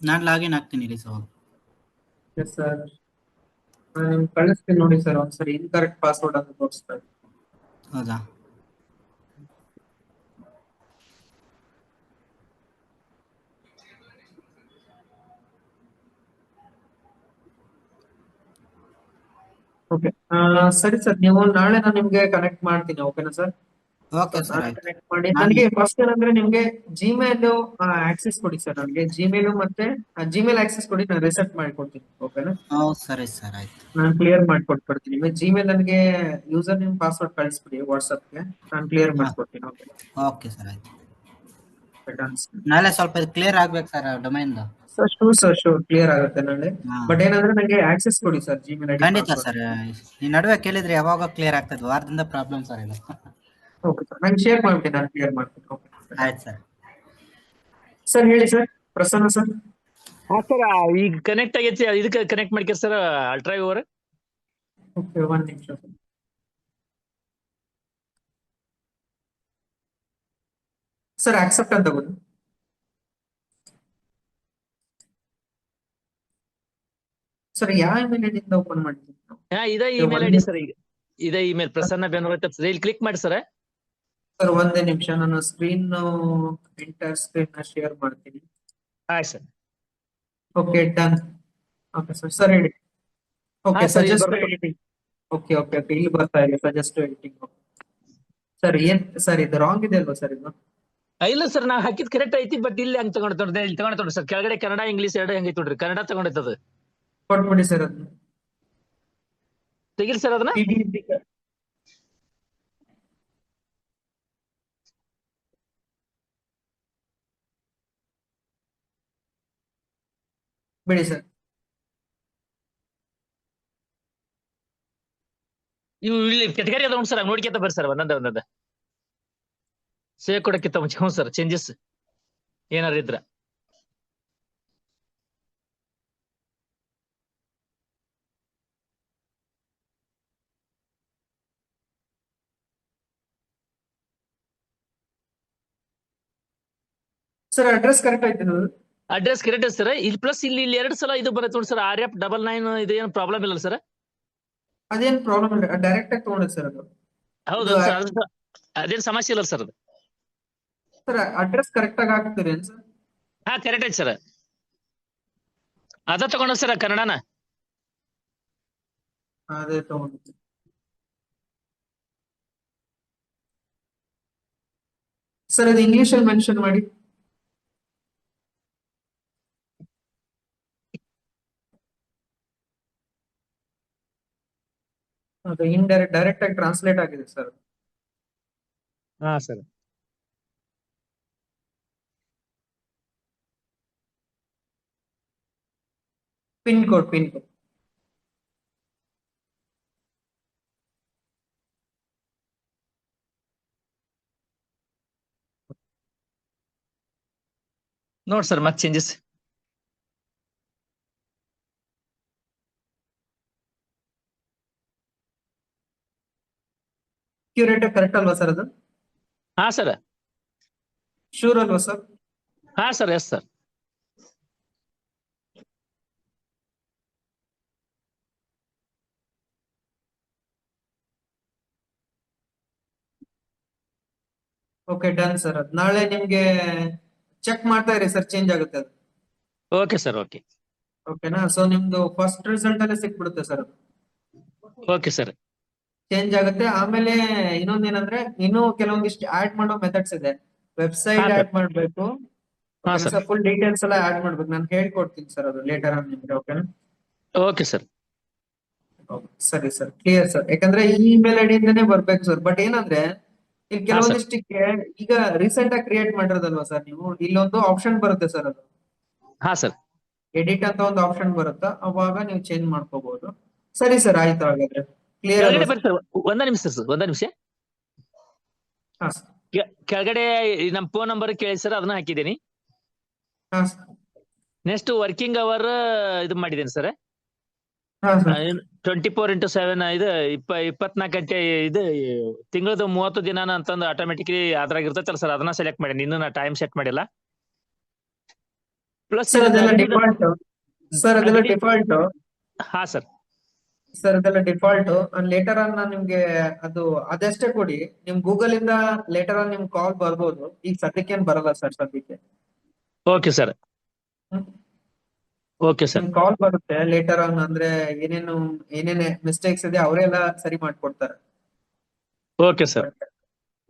ನಾನು ಲಾಗಿನ್ ಆಗ್ತೀನಿ ರೀ ಸರ್. ಎಸ್ ಸರ್, ನಾನು ನಿಮ್ಗೆ ಕಳಿಸ್ತೀನಿ ನೋಡಿ ಸರ್, ಒಂದ್ಸರಿ ಇನ್ಕರೆಕ್ಟ್ ಪಾಸ್ವರ್ಡ್ ಅಂತ ತೋರಿಸ್ತಾ ಇದೆ. ಹೌದಾ? ಓಕೆ, ಸರಿ ಸರ್, ನೀವು ನಾಳೆ ನಾನು ನಿಮ್ಗೆ ಕನೆಕ್ಟ್ ಮಾಡ್ತೀನಿ, ಓಕೆನಾ ಸರ್? ಓಕೆ ಸರ್ ಆಯ್ತು. ಕನೆಕ್ಟ್ ಮಾಡಿ ನಾನು ನನಗೆ ಫಸ್ಟ್ ಏನಂದ್ರೆ ನಿಮ್ಗೆ ಜಿಮೇಲ್ ಆಕ್ಸೆಸ್ ಕೊಡಿ ಸರ್, ನನಗೆ ಜಿಮೇಲ್ ಮತ್ತೆ ಜಿಮೇಲ್ ಆಕ್ಸೆಸ್ ಕೊಡಿ, ನಾನು ರಿಸೆಟ್ ಮಾಡ್ಕೊಡ್ತೀನಿ, ಓಕೆನಾ? ಹೌದು ಸರಿ ಸರ್ ಆಯ್ತು. ನಾನು ಕ್ಲಿಯರ್ ಮಾಡ್ಕೊಟ್ಬಿಡ್ತೀನಿ. ಜಿಮೇಲ್ ನನಗೆ ಯೂಸರ್ ನೇಮ್ ಪಾಸ್ವರ್ಡ್ ಕಳಿಸ್ಬಿಡಿ ವಾಟ್ಸಪ್ಗೆ, ನಾನು ಕ್ಲಿಯರ್ ಮಾಡ್ಕೊಡ್ತೀನಿ, ಓಕೆ? ಓಕೆ ಸರ್ ಆಯ್ತು. ನಾಳೆ ಸ್ವಲ್ಪ ಇದು ಕ್ಲಿಯರ್ ಆಗ್ಬೇಕು ಸರ್ ಡೊಮೈನ್ದು. ಸರ್ ಶೂರ್ ಕ್ಲಿಯರ್ ಆಗುತ್ತೆ ನಾಳೆ. ಬಟ್ ಏನಂದ್ರೆ ನನಗೆ ಆಕ್ಸೆಸ್ ಕೊಡಿ ಸರ್ ಜಿಮೇಲ್ ಐಡಿ. ಖಂಡಿತ ಸರ್, ಈ ನಡುವೆ ಕೇಳಿದ್ರೆ ಯಾವಾಗ ಕ್ಲಿಯರ್ ಆಗ್ತದೆ, ವಾರದಿಂದ ಪ್ರಾಬ್ಲಮ್ ಸರ್ ಇದು. ಓಕೆ ಸರ್, ನಂಗೆ ಶೇರ್ ಮಾಡ್ಬಿಡಿ, ನಾನು ಕ್ಲಿಯರ್ ಮಾಡ್ತೀನಿ, ಓಕೆ? ಆಯ್ತು ಸರ್. ಸರ್ ಹೇಳಿ ಸರ್, ಪ್ರಸನ್ನ ಸರ್. ಹಾ ಸರ್, ಈಗ ಕನೆಕ್ಟ್ ಆಗೈತಿ, ಇದಕ್ಕೆ ಕನೆಕ್ಟ್ ಮಾಡ್ಕೇರಿ ಸರ್, ಅಲ್ಟ್ರಾ ಓವರ್. ಓಕೆ, ಒಂದ್ ನಿಮಿಷ ಸರ್, ಆಕ್ಸೆಪ್ಟ್ ಅಂತ ತಗೊಂಡು. ಸರ್ ಯಾವ ಇಮೇಲ್ ಐಡಿಯಿಂದ ಓಪನ್ ಮಾಡಿದ್ದೀನಿ? ಹಾ, ಇದೇ ಇಮೇಲ್ ಐಡಿ ಸರ್, ಈಗ ಇದೇ ಇಮೇಲ್ ಪ್ರಸನ್ನ ಬೆನ್ನೂರ್ ಅಂತ ಇಲ್ಲಿ ಕ್ಲಿಕ್ ಮಾಡಿ ಸರ್. ಸರ್ ಒಂದೇ ನಿಮಿಷ, ನಾನು ಸ್ಕ್ರೀನ್ ಎಂಟರ್ ಸ್ಕ್ರೀನ್ ಶೇರ್ ಮಾಡ್ತೀನಿ. ಆಯ್ತು sir. Okay done. Okay sir, sir ಹೇಳಿ. Okay, suggest editing. Okay okay okay, ಇಲ್ಲಿ ಬರ್ತಾ ಇದೆ ಸಜೆಸ್ಟ್ ಎಡಿಟಿಂಗ್. ಸರ್ ಏನ್ ಸರ್, ಇದು ರಾಂಗ್ ಇದೆ ಅಲ್ವಾ ಸರ್ ಇದು? ಇಲ್ಲ ಸರ್, ನಾ ಹಾಕಿದ್ ಕರೆಕ್ಟ್ ಐತಿ, ಬಟ್ ಇಲ್ಲಿ ಹಂಗ್ ತಗೊಂಡ್ ಇಲ್ಲಿ ತಗೊಂಡ್ ಸರ್, ಕೆಳಗಡೆ ಕನ್ನಡ ಇಂಗ್ಲಿಷ್ ಎರಡು ಹೆಂಗೈತಿ ನೋಡ್ರಿ, ಕನ್ನಡ ತಗೊಂಡೈತದ. ಕೊಟ್ಬಿಡಿ ಸರ್ ಅದನ್ನ. ತೆಗಿಲ್ ಸರ್ ಅದನ್ನ. ಬಿಡಿ ಸರ್. ಇವು ಇಲ್ಲಿ ಕೆಟಗರಿ ಅದ ಸರ್, ನೋಡ್ಕೊಂತ ಬರ್ರಿ ಸರ್, ಒಂದೊಂದ ಸೇವ್ ಕೊಡಕ್ಕಿಂತ ಮುಂಚೆ. ಹ್ಞೂ ಸರ್, ಚೇಂಜಸ್ ಏನಾರ ಇದ್ರ. ಸರ್ ಅಡ್ರೆಸ್ ಕರೆಕ್ಟ್ ಆಯ್ತು ಅಡ್ರೆಸ್ ಕರೆಕ್ಟ್ ಸರ್. ಇಲ್ಲಿ ಪ್ಲಸ್ ಇಲ್ಲಿ 2 ಸಲ ಇದು ಬರುತ್ತೆ ನೋಡಿ ಸರ್, RF99 ಇದೇನು ಪ್ರಾಬ್ಲಮ್ ಇಲ್ಲ ಸರ್? ಅದೇನ್ ಪ್ರಾಬ್ಲಮ್ ಇಲ್ಲ, ಡೈರೆಕ್ಟ್ ಆಗಿ ತಗೊಂಡೆ ಸರ್ ಅದು. ಹೌದು ಸರ್, ಅದೇನು ಸಮಸ್ಯೆ ಇಲ್ಲ ಸರ್ ಅದು. ಸರ್ ಅಡ್ರೆಸ್ ಕರೆಕ್ಟ್ ಆಗಿ ಹಾಕ್ತೀರಿ ಏನ್ ಸರ್? ಹಾ ಕರೆಕ್ಟ್ ಐತಿ ಸರ್. ಅದ ತಗೊಂಡ ಸರ್ ಕನ್ನಡನ. ಅದೇ ತಗೊಂಡು ಸರ್ ಅದು ಇಂಗ್ಲಿಷ್ ಅಲ್ಲಿ ಮೆನ್ಷನ್ ಮಾಡಿ. ಅದು ಡೈರೆಕ್ಟ್ ಆಗಿ ಟ್ರಾನ್ಸ್ಲೇಟ್ ಆಗಿದೆ ಸರ್. ಹಾ ಸರ್. ಪಿನ್ ಕೋಡ್ ನೋಡ್ ಸರ್ ಮತ್ತೆ ಚೇಂಜಸ್. ಕ್ಯೂರೇಟಿವ್ ಕರೆಕ್ಟ್ ಅಲ್ವಾ ಸರ್ ಅದು? ಹಾ ಸರ್. ಶೂರ್ ಅಲ್ವಾ ಸರ್? ಹಾ sir, yes sir. Okay done sir. ಅದು ನಾಳೆ ನಿಮ್ಗೆ ಚೆಕ್ ಮಾಡ್ತಾ ಇರಿ ಸರ್, ಚೇಂಜ್ ಆಗುತ್ತೆ ಅದು. Okay sir, okay. ಓಕೆನಾ? ಸೊ ನಿಮ್ದು ಫಸ್ಟ್ ರಿಸಲ್ಟ್ ಅಲ್ಲೇ ಸಿಕ್ಬಿಡುತ್ತೆ ಸರ್ ಅದು. Okay sir. ಚೇಂಜ್ ಆಗುತ್ತೆ. ಆಮೇಲೆ ಇನ್ನೊಂದೇನಂದ್ರೆ ಇನ್ನೂ ಕೆಲವೊಂದಿಷ್ಟು ಆಡ್ ಮಾಡೋ ಮೆಥಡ್ಸ್ ಇದೆ. ವೆಬ್ಸೈಟ್ ಹಾ, ಆಡ್ ಮಾಡ್ಬೇಕು. ಹಾ ಸರ್. ಫುಲ್ ಡೀಟೇಲ್ಸ್ ಎಲ್ಲ ಆಡ್ ಮಾಡ್ಬೇಕು. ನಾನು ಹೇಳ್ಕೊಡ್ತೀನಿ ಸರ್ ಅದು ಲೇಟರ್ ಆನ್ ನಿಮ್ಗೆ. ಓಕೆನಾ? Okay sir. ಸರಿ ಸರ್, ಕ್ಲಿಯರ್ ಸರ್. ಯಾಕಂದ್ರೆ ಈ ಇಮೇಲ್ ಐಡಿ ಇಂದಾನೆ ಬರ್ಬೇಕು ಸರ್. ಬಟ್ ಏನಂದ್ರೆ ಇಲ್ಲಿ ಹಾ ಸರ್. ಕೆಲವೊಂದಿಷ್ಟಕ್ಕೆ ಈಗ ರೀಸೆಂಟ್ ಆಗಿ ಕ್ರಿಯೇಟ್ ಮಾಡಿರೋದಲ್ವಾ ಸರ್ ನೀವು, ಇಲ್ಲೊಂದು ಆಪ್ಷನ್ ಬರುತ್ತೆ ಸರ್, ಅದು ಹಾ ಸರ್. ಎಡಿಟ್ ಅಂತ ಒಂದು ಆಪ್ಷನ್ ಬರುತ್ತಾ, ಅವಾಗ ನೀವು ಚೇಂಜ್ ಮಾಡ್ಕೋಬಹುದು. ಸರಿ ಸರ್, ಆಯ್ತು ಹಾಗಾದ್ರೆ. ಕ್ಲಿಯರ್ ಕೆಳಗಡೆ ಅಲ್ವಾ ಬರ್ರಿ ಸರ್, ಒಂದ ನಿಮಿಷ ಸರ್, ಒಂದ ನಿಮಿಷ. ಹಾ ಸರ್. ಕೆಳಗಡೆ ನಮ್ ಫೋನ್ ನಂಬರ್ ಕೇಳಿ ಸರ್, ಅದನ್ನ ಹಾಕಿದ್ದೀನಿ. ಹಾ ಸರ್. ನೆಕ್ಸ್ಟ್ ವರ್ಕಿಂಗ್ ಅವರ್ ಇದು ಮಾಡಿದ್ದೀನಿ ಸರ್. ಹಾ ಸರ್. 24x7 ಇದು 24 ಗಂಟೆ ಇದು ತಿಂಗಳದ 30 ದಿನಾನ ಅಂತಂದು ಆಟೋಮೆಟಿಕ್ಲಿ ಅದ್ರಾಗ ಇರ್ತೈತಲ್ಲ ಸರ್, ಅದನ್ನ ಸೆಲೆಕ್ಟ್ ಮಾಡೀನಿ. ಇನ್ನು ನಾ ಟೈಮ್ ಸೆಟ್ ಮಾಡಿಲ್ಲ. ಪ್ಲಸ್ ಸರ್ ಅದೆಲ್ಲ ಡಿಫಾಲ್ಟ್. ಸರ್ ಅದೆಲ್ಲ ಅಗಡಿ- ಡಿಫಾಲ್ಟ್. ಹಾ ಸರ್. ಸರ್ ಅದೆಲ್ಲ ಡಿಫಾಲ್ಟ್. ಲೇಟರ್ ಆನ್ ನಾನು ನಿಮ್ಗೆ ಅದಷ್ಟೇ ಕೊಡಿ. ನಿಮ್ ಗೂಗಲ್ ಇಂದ ಲೇಟರ್ ಆನ್ ನಿಮ್ ಕಾಲ್ ಬರ್ಬೋದು. ಈಗ ಸದ್ಯಕ್ಕೇನ್ ಬರಲ್ಲ ಸರ್, ಸದ್ಯಕ್ಕೆ. Okay sir. Okay sir. ನಿಮ್ ಕಾಲ್ ಬರುತ್ತೆ ಲೇಟರ್ ಆನ್. ಅಂದ್ರೆ ಏನೇನೆ ಮಿಸ್ಟೇಕ್ಸ್ ಇದೆ ಅವರೆಲ್ಲ ಸರಿ ಮಾಡ್ಕೊಡ್ತಾರೆ. Okay sir.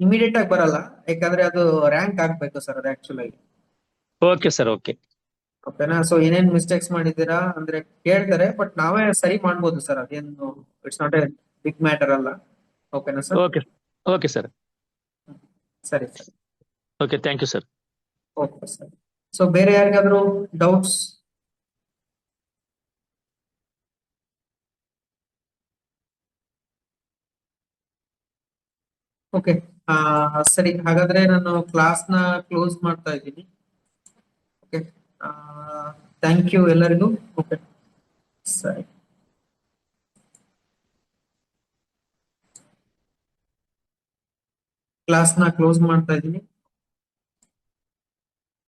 ಇಮಿಡಿಯೇಟ್ ಆಗಿ ಬರಲ್ಲ, ಯಾಕಂದ್ರೆ ಅದು ರ್ಯಾಂಕ್ ಆಗ್ಬೇಕು ಸರ್ ಅದು ಆಕ್ಚುಲ್ ಆಗಿ. Okay sir, okay. ಓಕೆನಾ? ಸೊ ಏನೇನ್ ಮಿಸ್ಟೇಕ್ಸ್ ಮಾಡಿದ್ದೀರಾ ಅಂದ್ರೆ ಕೇಳ್ತಾರೆ, ಬಟ್ ನಾವೇ ಸರಿ ಮಾಡ್ಬೋದು ಸರ್. ಅದೇನು it's not a big matter ಅಲ್ಲ. ಓಕೆನಾ ಸರ್? ಓಕೆ. Okay sir. ಸರಿ sir. Okay, thank you sir. Okay sir. So ಬೇರೆ ಯಾರಿಗಾದ್ರೂ ಡೌಟ್ಸ್? ಓಕೆ, ಸರಿ ಹಾಗಾದ್ರೆ ನಾನು ಕ್ಲಾಸ್ನ ಕ್ಲೋಸ್ ಮಾಡ್ತಾ ಇದ್ದೀನಿ. ಓಕೆ, ಥ್ಯಾಂಕ್ ಯು ಎಲ್ಲರಿಗೂ. ಓಕೆ, ಸರಿ. ಕ್ಲಾಸ್ನ ಕ್ಲೋಸ್ ಮಾಡ್ತಾ ಇದ್ದೀನಿ.